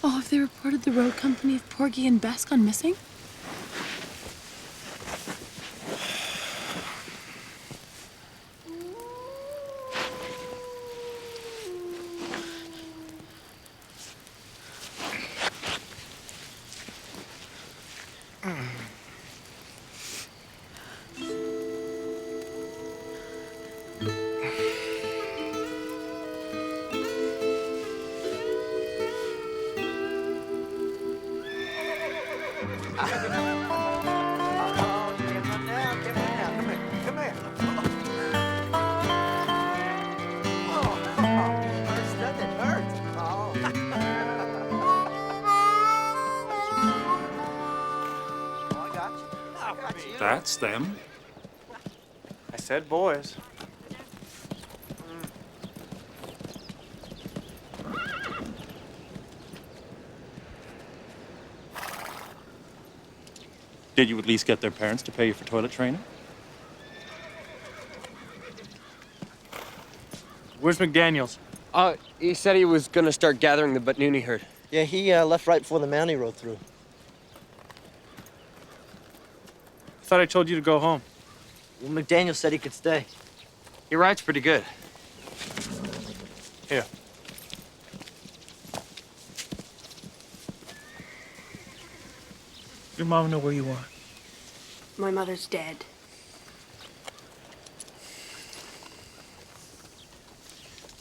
Oh, have they reported the road company of Porgy and Bess gone missing? That's them. I said boys. Did you at least get their parents to pay you for toilet training? Where's McDaniels? He said he was gonna start gathering the Batnooney herd. Yeah, he left right before the Mountie rode through. I thought I told you to go home. Well, McDaniel said he could stay. He rides pretty good. Here. Your mom know where you are? My mother's dead.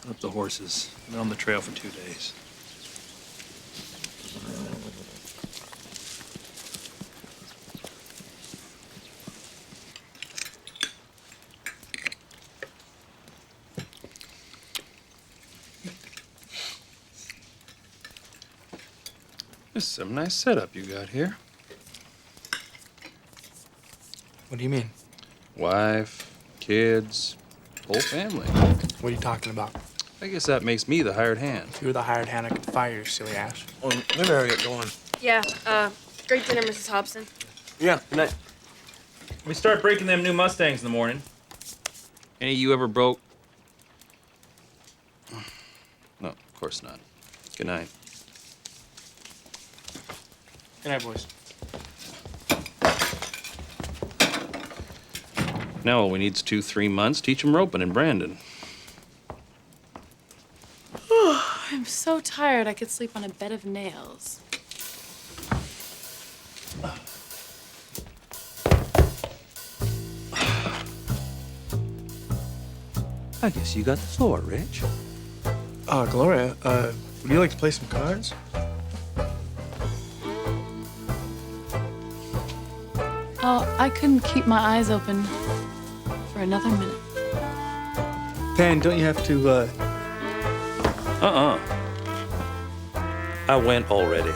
Put up the horses. Been on the trail for 2 days. This is some nice setup you got here. What do you mean? Wife, kids, whole family. What are you talking about? I guess that makes me the hired hand. If you were the hired hand, I could fire your silly ass. Oh, let me get going. Yeah, great dinner, Mrs. Hobson. Yeah, good night. We start breaking them new Mustangs in the morning. Any of you ever broke? No, of course not. Good night. Good night, boys. Now all we need is 2-3 months. Teach them roping in Brandon. I'm so tired I could sleep on a bed of nails. I guess you got the floor, Rich. Gloria, would you like to play some cards? Oh, I couldn't keep my eyes open for another minute. Pan, don't you have to, I went already.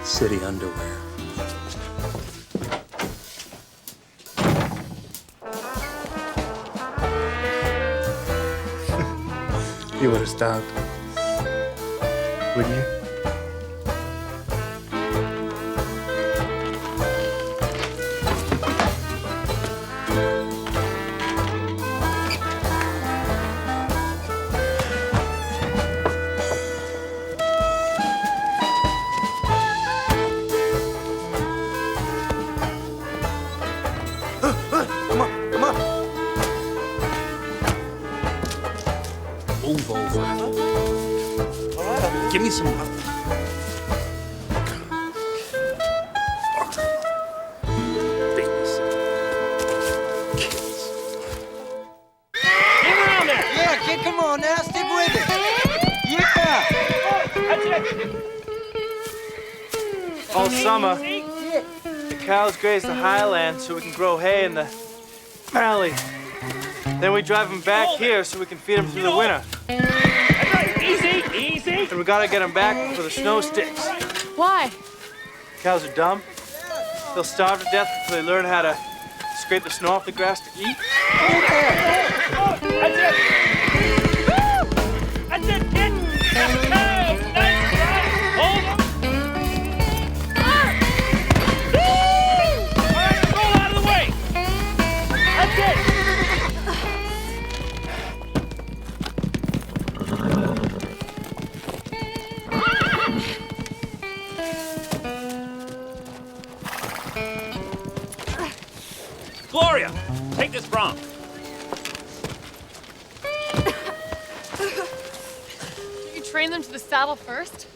City underwear. You would have stopped. Wouldn't you? Move over. Give me some. Yeah, kid, come on now. Stick with it. Yeah. All summer, the cows graze the highlands so we can grow hay in the valley. Then we drive them back here so we can feed them through the winter. Easy, easy. And we gotta get them back before the snow sticks. Why? Cows are dumb. They'll starve to death before they learn how to scrape the snow off the grass to eat. That's it. That's it, kid. Nice ride. Hold on. All right, roll out of the way. That's it. Gloria, take this bronc. Did you train them to the saddle first?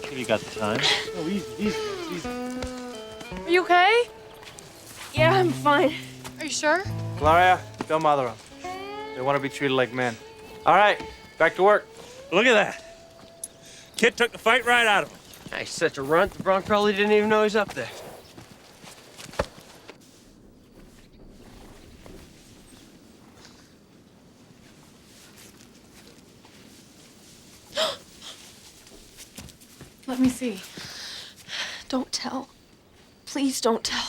Have you got the time? Oh, easy. Are you okay? Yeah, I'm fine. Are you sure? Gloria, don't bother them. They want to be treated like men. All right, back to work. Look at that. Kid took the fight right out of him. He's such a runt, the bronc probably didn't even know he's up there. Let me see. Don't tell. Please don't tell.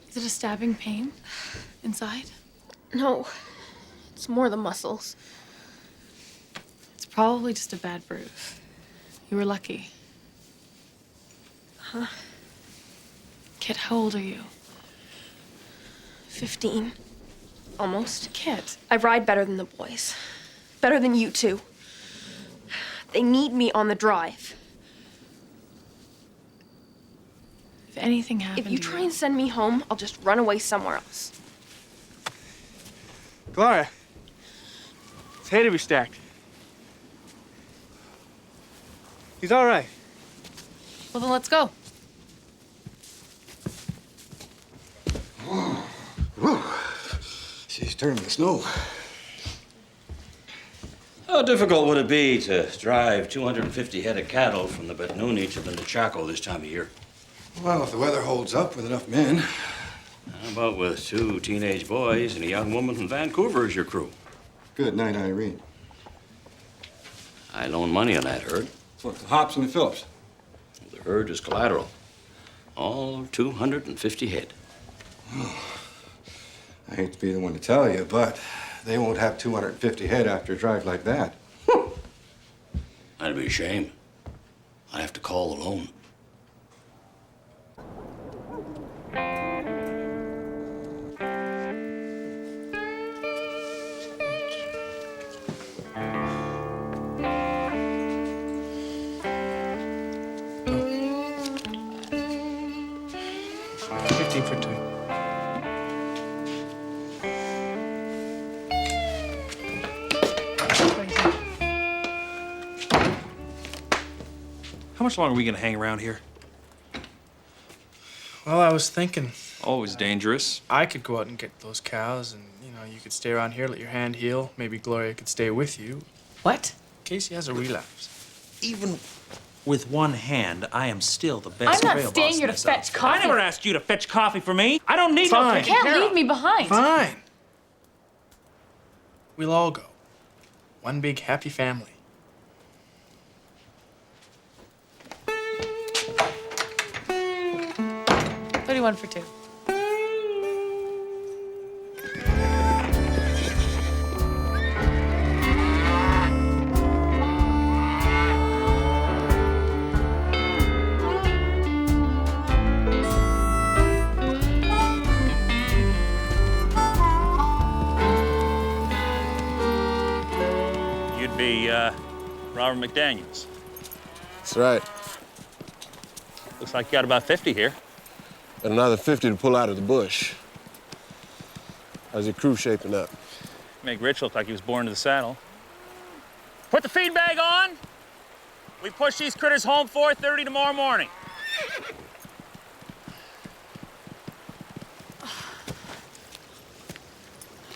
Is it a stabbing pain inside? No. It's more the muscles. It's probably just a bad bruise. You were lucky. Huh? Kit, how old are you? 15. Almost. Kit. I ride better than the boys. Better than you two. They need me on the drive. If anything happened If you try and send me home, I'll just run away somewhere else. Gloria, it's hay to be stacked. He's all right. Well, then let's go. She's turning the snow. How difficult would it be to drive 250 head of cattle from the Betnuni to the Chalke this time of year? Well, if the weather holds up with enough men. How about with 2 teenage boys and a young woman from Vancouver as your crew? Good night, Irene. I loan money on that herd. What, the Hops and the Phillips? The herd is collateral. All 250 head. Oh, I hate to be the one to tell you, but they won't have 250 head after a drive like that. That'd be a shame. I have to call the loan. 15 for 2. How much longer are we gonna hang around here? Well, I was thinking Always dangerous. I could go out and get those cows, and, you could stay around here, let your hand heal. Maybe Gloria could stay with you. What? In case he has a relapse. Even with one hand, I am still the best I'm trail not staying boss here in to this fetch outfit. coffee. I never asked you to fetch coffee for me. I don't need no Fine. taking You can't care leave of. me behind. Fine. We'll all go. One big happy family. $31 for 2. You'd be Robert McDaniels. That's right. Looks like you got about 50 here. And another 50 to pull out of the bush. How's your crew shaping up? Make Rich look like he was born to the saddle. Put the feed bag on. We push these critters home 4:30 tomorrow morning.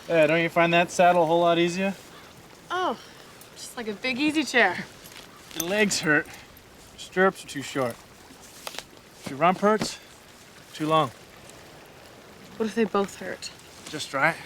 Yeah, don't you find that saddle a whole lot easier? Oh, just like a big easy chair. Your legs hurt. Your stirrups are too short. Your rump hurts. Too long. What if they both hurt? Just right.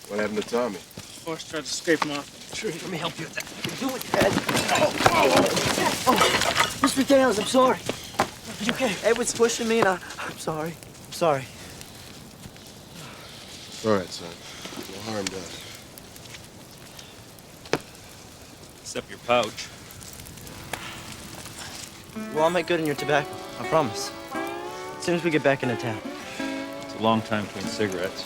What happened to Tommy? Horse tried to scrape him off the tree. Let me help you with that. Do it, Ed. Mr. Dales, I'm sorry. Are you okay? Ed was pushing me, and I'm sorry. I'm sorry. All right, son. No harm done. Except your pouch. Well, I'll make good on your tobacco. I promise. As soon as we get back into town. It's a long time between cigarettes.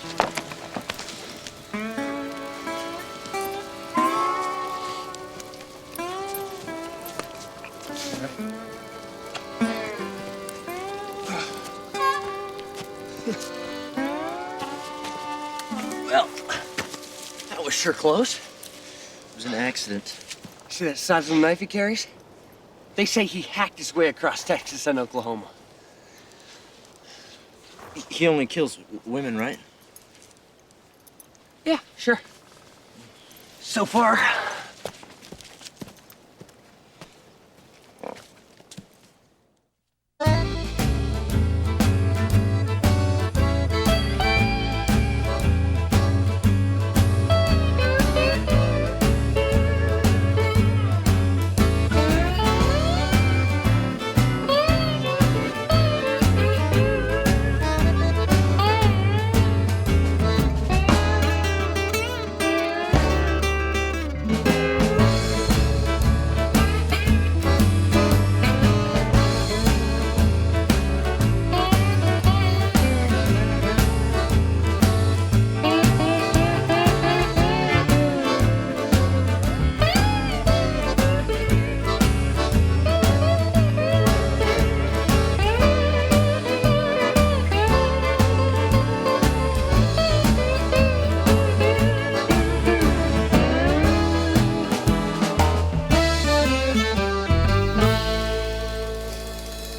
Well, that was sure close. It was an accident. See that size of the knife he carries? They say he hacked his way across Texas and Oklahoma. He only kills women, right? Yeah, sure. So far.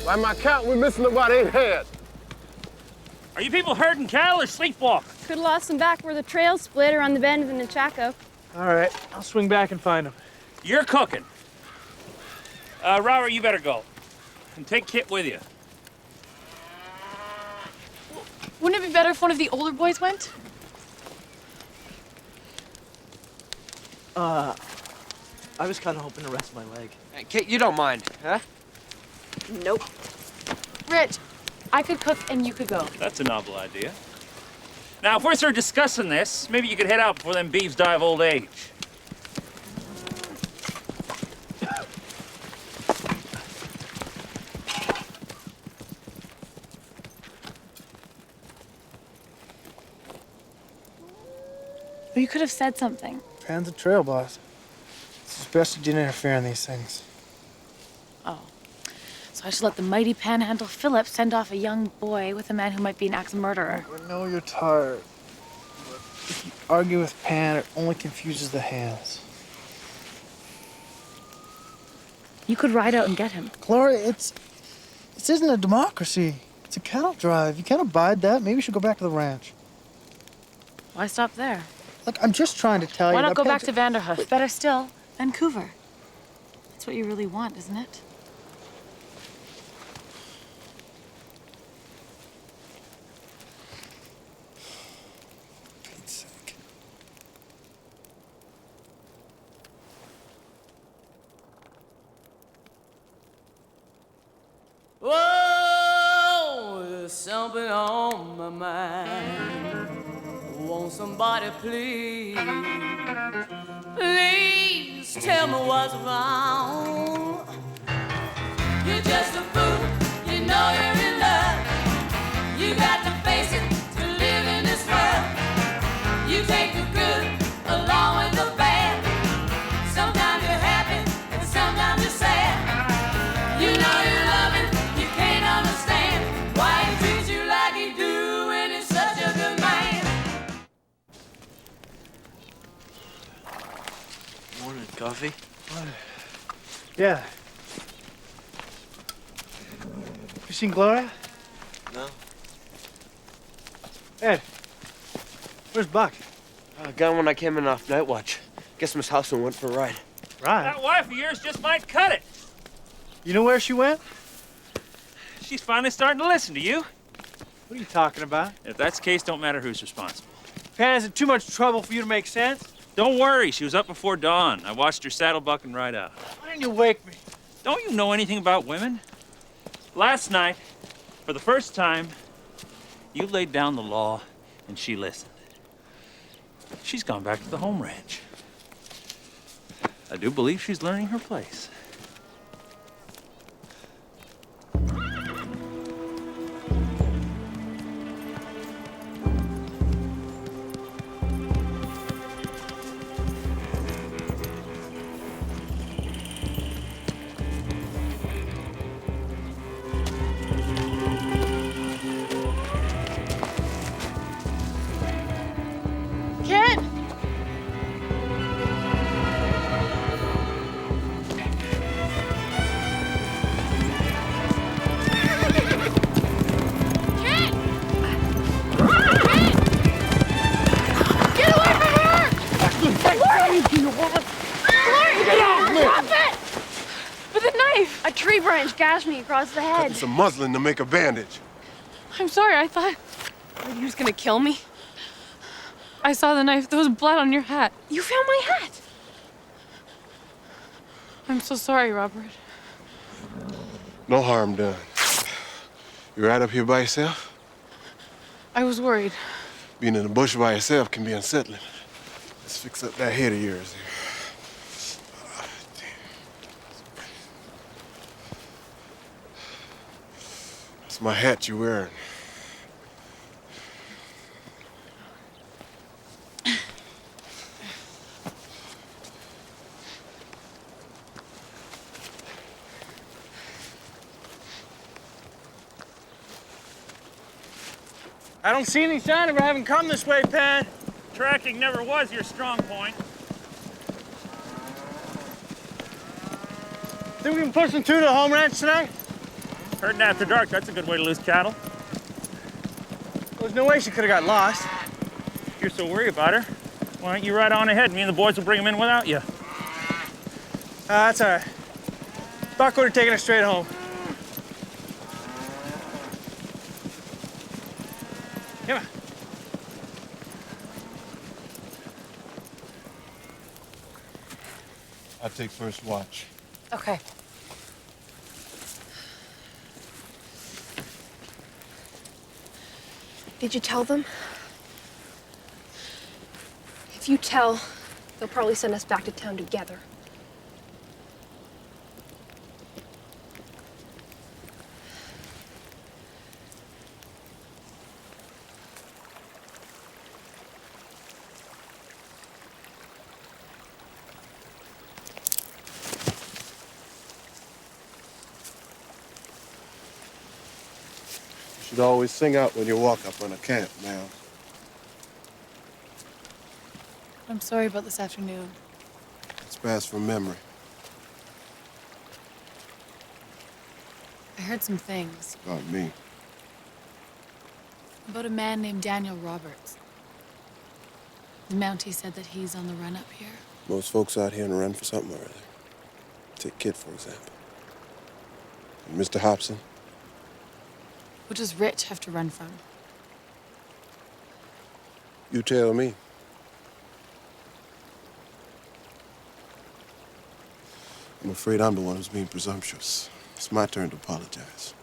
By my count, we're missing about 8 head. Are you people herding cattle or sleepwalking? Could have lost them back where the trail split around the bend in the Chaco. All right, I'll swing back and find him. You're cooking. Robert, you better go. And take Kit with you. Wouldn't it be better if one of the older boys went? I was kind of hoping to rest my leg. Hey, Kit, you don't mind, huh? Nope. Rich, I could cook and you could go. That's a novel idea. Now, if we're through discussing this, maybe you could head out before them beeves die of old age. Well, you could have said something. Pan's a trail boss. It's best you didn't interfere in these things. Oh. So I should let the mighty panhandle Philip send off a young boy with a man who might be an axe murderer. I know you're tired, but if you argue with Pan, it only confuses the hands. You could ride out and get him. Gloria, this isn't a democracy. It's a cattle drive. You can't abide that. Maybe you should go back to the ranch. Why stop there? Look, I'm just trying to tell you. Why not go back Pan's- to Vanderhoof? Better still, Vancouver. That's what you really want, isn't it? Pete's sake. Whoa, there's something on my mind. Won't somebody please tell me what's wrong? You're just a fool, you know you're in love. You got to face it to live in this world. You take the good along with the bad. Sometimes you're happy and sometimes you're sad. You know you love him, you can't understand why he treats you like he do when he's such a good man. Morning, coffee. Yeah. You seen Gloria? No. Ed, where's Buck? Got him when I came in off night watch. Guess Miss Housen went for a ride. Right. That wife of yours just might cut it. You know where she went? She's finally starting to listen to you. What are you talking about? If that's the case, don't matter who's responsible. Pan, is it too much trouble for you to make sense? Don't worry, she was up before dawn. I watched her saddle buck and ride out. Why didn't you wake me? Don't you know anything about women? Last night, for the first time, you laid down the law and she listened. She's gone back to the home ranch. I do believe she's learning her place. Kid! Kid! Get away from her! Gloria! Get off me! Stop it! With a knife! A tree branch gashed me across the head. Cutting some muslin to make a bandage. I'm sorry, I thought... Are you just gonna kill me? I saw the knife. There was blood on your hat. You found my hat! I'm so sorry, Robert. No harm done. You right up here by yourself? I was worried. Being in the bush by yourself can be unsettling. Let's fix up that head of yours here. It's my hat you're wearing. I don't see any sign of her having come this way, Pan. Tracking never was your strong point. Think we can push them through to the home ranch tonight? Herding after dark, that's a good way to lose cattle. Well, there's no way she could have got lost. If you're so worried about her, why don't you ride on ahead? Me and the boys will bring them in without you. That's all right. Buck would have taken her straight home. Come on. I'll take first watch. Okay. Did you tell them? If you tell, they'll probably send us back to town together. Should always sing out when you walk up on a camp, ma'am. I'm sorry about this afternoon. It's past from memory. I heard some things About me. about a man named Daniel Roberts. The Mountie said that he's on the run up here. Most folks out here on the run for something or other. Take Kid, for example. And Mr. Hobson. What does Rich have to run from? You tell me. I'm afraid I'm the one who's being presumptuous. It's my turn to apologize.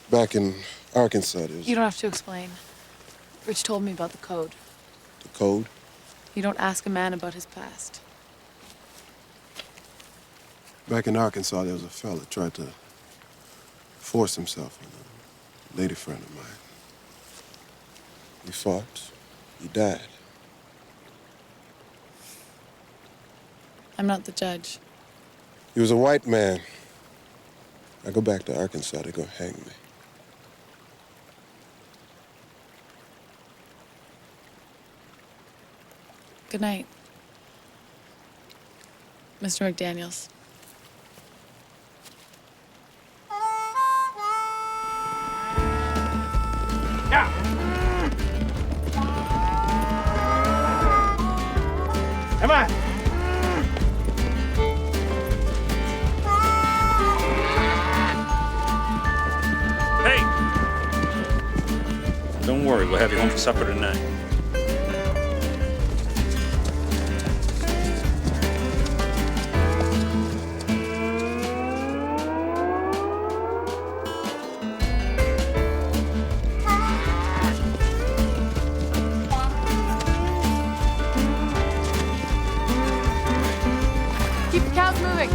Back in Arkansas, there's You don't have to explain. Rich told me about the code. the code. You don't ask a man about his past. Back in Arkansas, there was a fella tried to force himself on a lady friend of mine. He fought. He died. I'm not the judge. He was a white man. I go back to Arkansas, they're gonna hang me. Good night, Mr. McDaniels. Come on. Hey! Don't worry, we'll have you home for supper tonight. Keep the cows moving.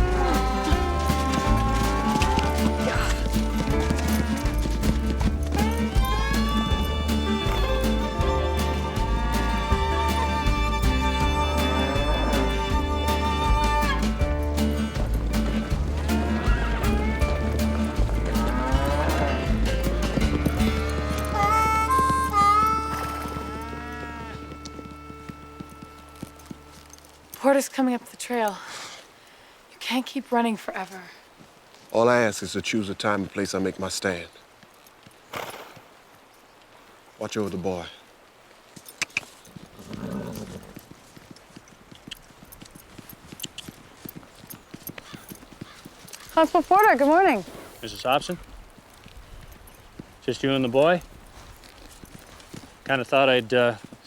Porter's coming up the trail. You can't keep running forever. All I ask is to choose a time and place I make my stand. Watch over the boy. Constable Porter, good morning. Mrs. Hobson? Just you and the boy? Kind of thought I'd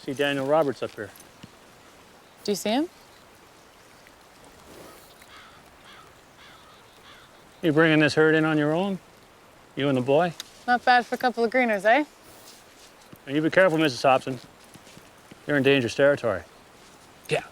see Daniel Roberts up here. Do you see him? You bringing this herd in on your own? You and the boy? Not bad for a couple of greeners, eh? And you be careful, Mrs. Hobson. You're in dangerous territory. Yeah.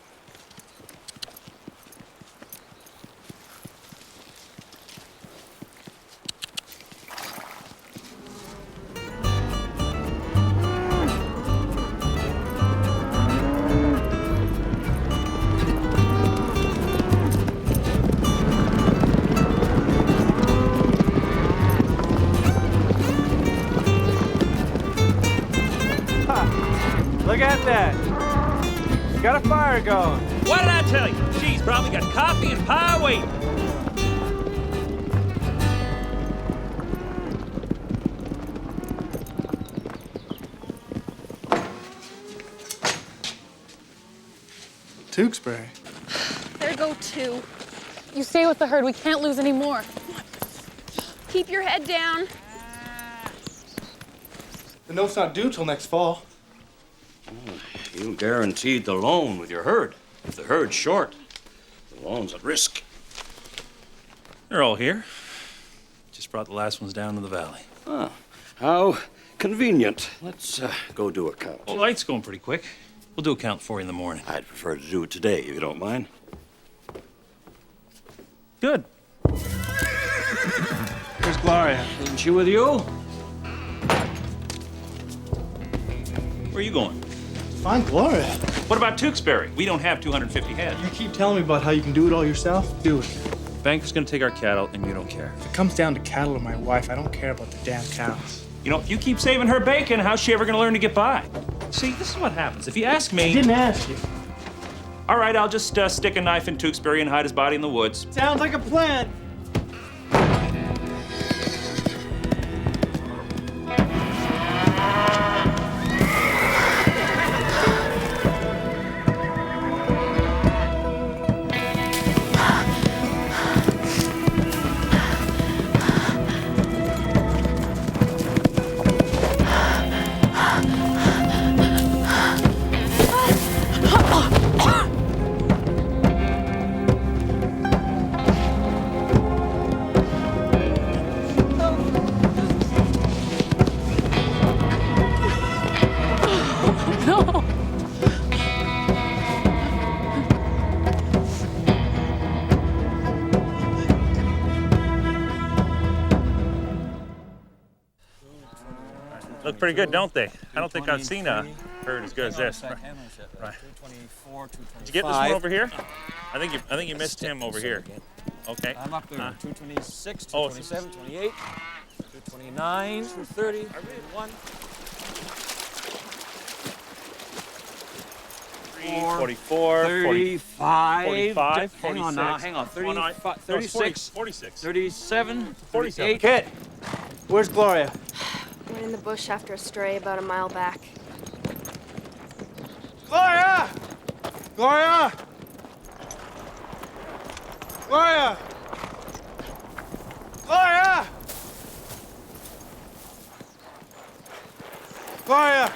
Look at that. Got a fire going. What did I tell you? She's probably got coffee and pie waiting. Tewksbury. There go two. You stay with the herd. We can't lose any more. Keep your head down. The note's not due till next fall. You guaranteed the loan with your herd. If the herd's short, the loan's at risk. They're all here. Just brought the last ones down to the valley. Ah, how convenient. Let's go do a count. Well, the light's going pretty quick. We'll do a count for you in the morning. I'd prefer to do it today, if you don't mind. Good. Where's Gloria? Isn't she with you? Where are you going? Find Gloria. What about Tewksbury? We don't have 250 head. You keep telling me about how you can do it all yourself. Do it. bank is going to take our cattle, and you don't care. If it comes down to cattle or my wife, I don't care about the damn cows. You know, if you keep saving her bacon, how's she ever gonna learn to get by? See, this is what happens. If you ask me... I didn't ask you. All right, I'll just stick a knife in Tewksbury and hide his body in the woods. Sounds like a plan. Look pretty good, don't they? I don't think I've seen a herd as good as this. Right. 224, 225. Did you get this one over here? I think you missed him over here. Okay. I'm up there. 226, 227, 28, 229, 230, 31. 44, 35, 45, hang on now, hang on, 35, 36, 46, 37, 47. 48. Kid, where's Gloria? Went in the bush after a stray about a mile back. Gloria! Gloria! Gloria! Gloria! Gloria!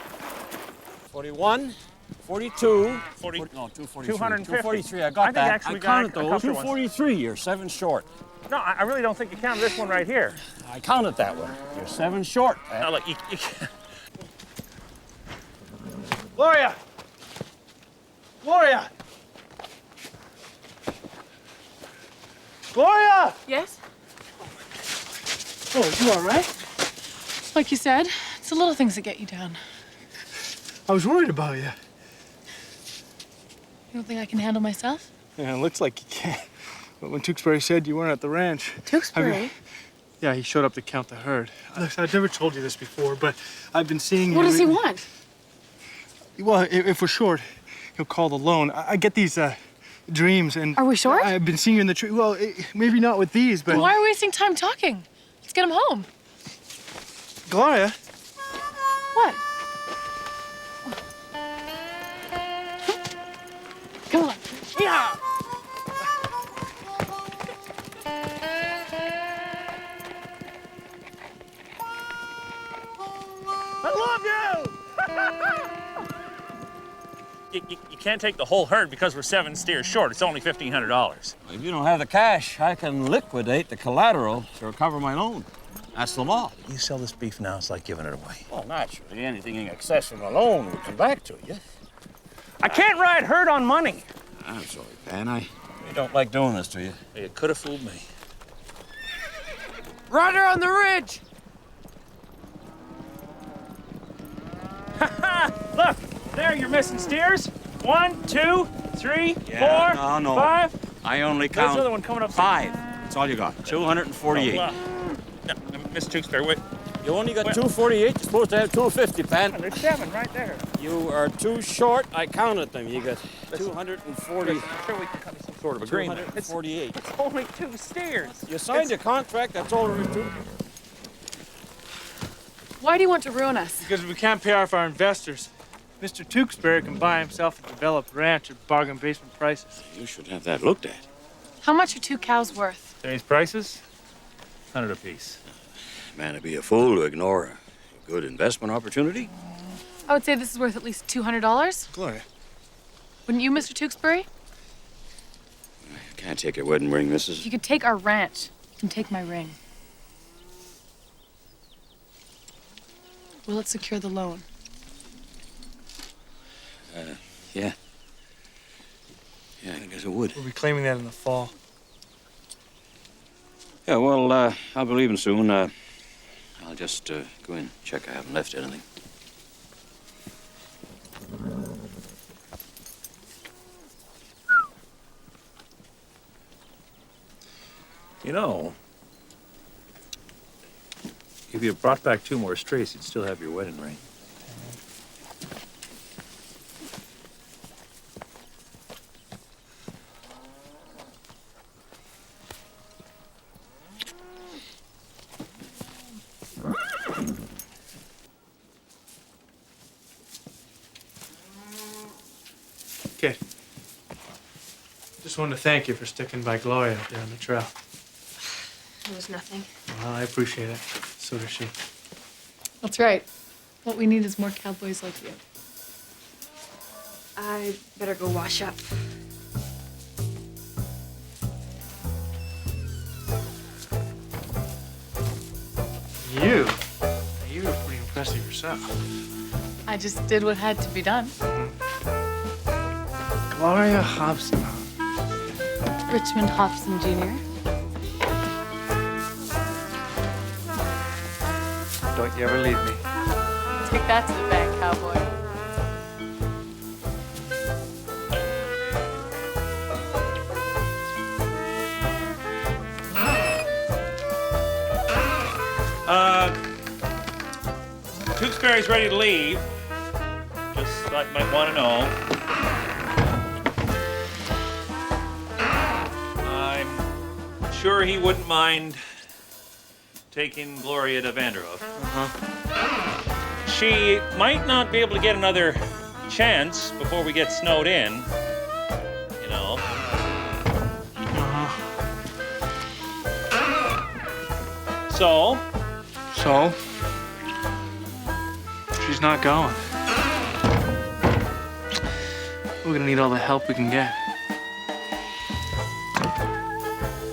41, 42, 40, no, 243. 250. 243, I got I think that. actually I we got counted a those. couple ones. 243, you're 7 short. No, I really don't think you counted this one right here. I counted that one. You're 7 short. No, look, you can't. Gloria! Gloria! Gloria! Yes? Oh, you all right? Like you said, it's the little things that get you down. I was worried about you. You don't think I can handle myself? Yeah, it looks like you can't. But when Tewksbury said you weren't at the ranch... Tewksbury? Yeah, he showed up to count the herd. Listen, I've never told you this before, but I've been seeing you... What does he want? Well, if we're short, he'll call the loan. I get these dreams, and... Are we short? I've been seeing you in the tree. Well, maybe not with these, but... Well, why are we wasting time talking? Let's get him home. Gloria? What? Come on. Yeah! I love you! You can't take the whole herd because we're 7 steers short. It's only $1,500. If you don't have the cash, I can liquidate the collateral to recover my loan. That's the law. You sell this beef now, it's like giving it away. Well, naturally, anything in excess of a loan will come back to you. I can't ride herd on money. I'm sorry, Pan. I don't like doing this to you. You could have fooled me. Rider on the ridge! Look, there, you're missing steers. 1, 2, 3, 4, no. 5. I only There's count another one coming up. 5. That's all you got. 248. No, Miss Tewksbury, wait. You only got 248. You're supposed to have 250, Pan. There's 7 right there. You are too short. I counted them. You got 240. I'm sure we can come to some sort of agreement. 248. It's only 2 steers. You signed a contract. That's all there is to it. Why do you want to ruin us? Because we can't pay off our investors. Mr. Tewksbury can buy himself a developed ranch at bargain basement prices. You should have that looked at. How much are 2 cows worth? Today's prices? 100 apiece. Man, it'd be a fool to ignore a good investment opportunity. I would say this is worth at least $200. Gloria. Wouldn't you, Mr. Tewksbury? You can't take your wedding ring, If Mrs. you could take our ranch, you can take my ring. Will it secure the loan? Yeah. Yeah, I guess it would. We'll be claiming that in the fall. Yeah, well, I'll be leaving soon. I'll just go in, check I haven't left anything. You know, if you brought back 2 more strays, you'd still have your wedding ring. Kid, just wanted to thank you for sticking by Gloria up there on the trail. It was nothing. Well, I appreciate it. So does she. That's right. What we need is more cowboys like you. I better go wash up. You were pretty impressive yourself. I just did what had to be done. Gloria Hobson. Richmond Hobson Jr. Don't you ever leave me. Take that to the bank, cowboy. Tewksbury's ready to leave. Just thought you might want to know. I'm sure he wouldn't mind taking Gloria to Vanderhoof. She might not be able to get another chance before we get snowed in, you know. So? So? She's not going. We're gonna need all the help we can get.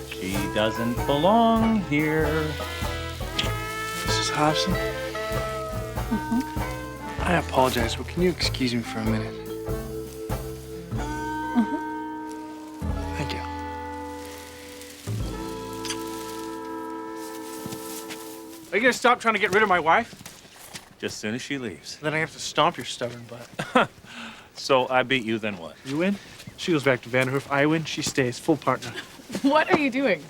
She doesn't belong here. Mrs. Hobson? I apologize, but can you excuse me for a minute? Thank you. Are you gonna stop trying to get rid of my wife? Just as soon as she leaves. Then I have to stomp your stubborn butt. So I beat you, then what? You win? She goes back to Vanderhoof. I win, she stays. Full partner. What are you doing?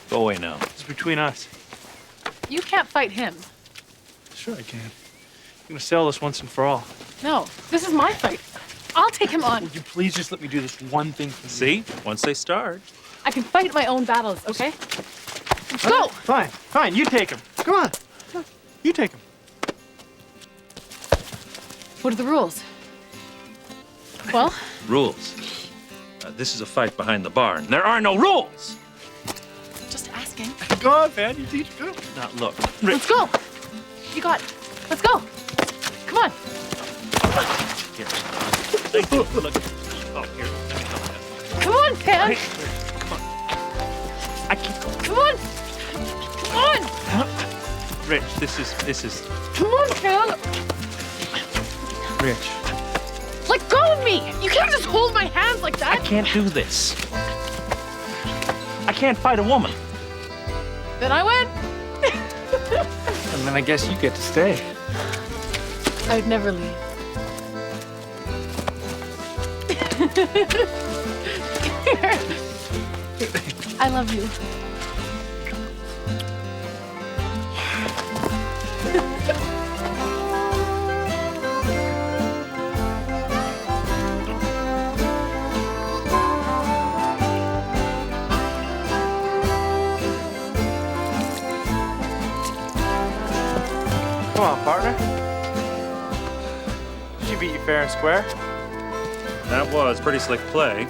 Go away now. It's between us. You can't fight him. Sure I can. I'm gonna settle this once and for all. No, this is my fight. I'll take him on. Would you please just let me do this one thing for me? See? Once they start. I can fight my own battles, okay? Let's go! Fine, fine, you take him. Come on. You take him. What are the rules? Well? Rules. This is a fight behind the barn. There are no rules! Just asking. Go on, man. You teach go. Now, look. Let's go! You got it. Let's go! Come on! Here. Thank you. Look. Oh, here. Let me help you. Come on, Pan! Come on. I can't. Come on! Come on! Rich, this is... Come on, Pan! Rich. Let go of me! You can't just hold my hands like that! I can't do this. I can't fight a woman. Then I win! And then I guess you get to stay. I'd never leave. Here. I love you. Come on, partner. She beat you fair and square. That was pretty slick play.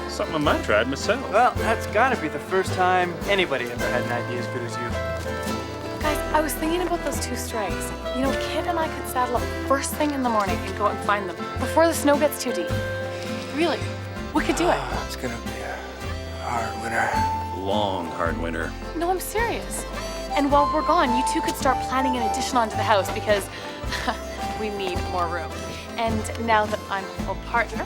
Something I might have tried myself. Well, that's gotta be the first time anybody ever had an idea as good as you. Guys, I was thinking about those 2 strays. You know, Kit and I could saddle up first thing in the morning and go out and find them before the snow gets too deep. Really, we could do it. It's gonna be a hard winter. Long, hard winter. No, I'm serious. And while we're gone, you 2 could start planning an addition onto the house because we need more room. And now that I'm a full partner,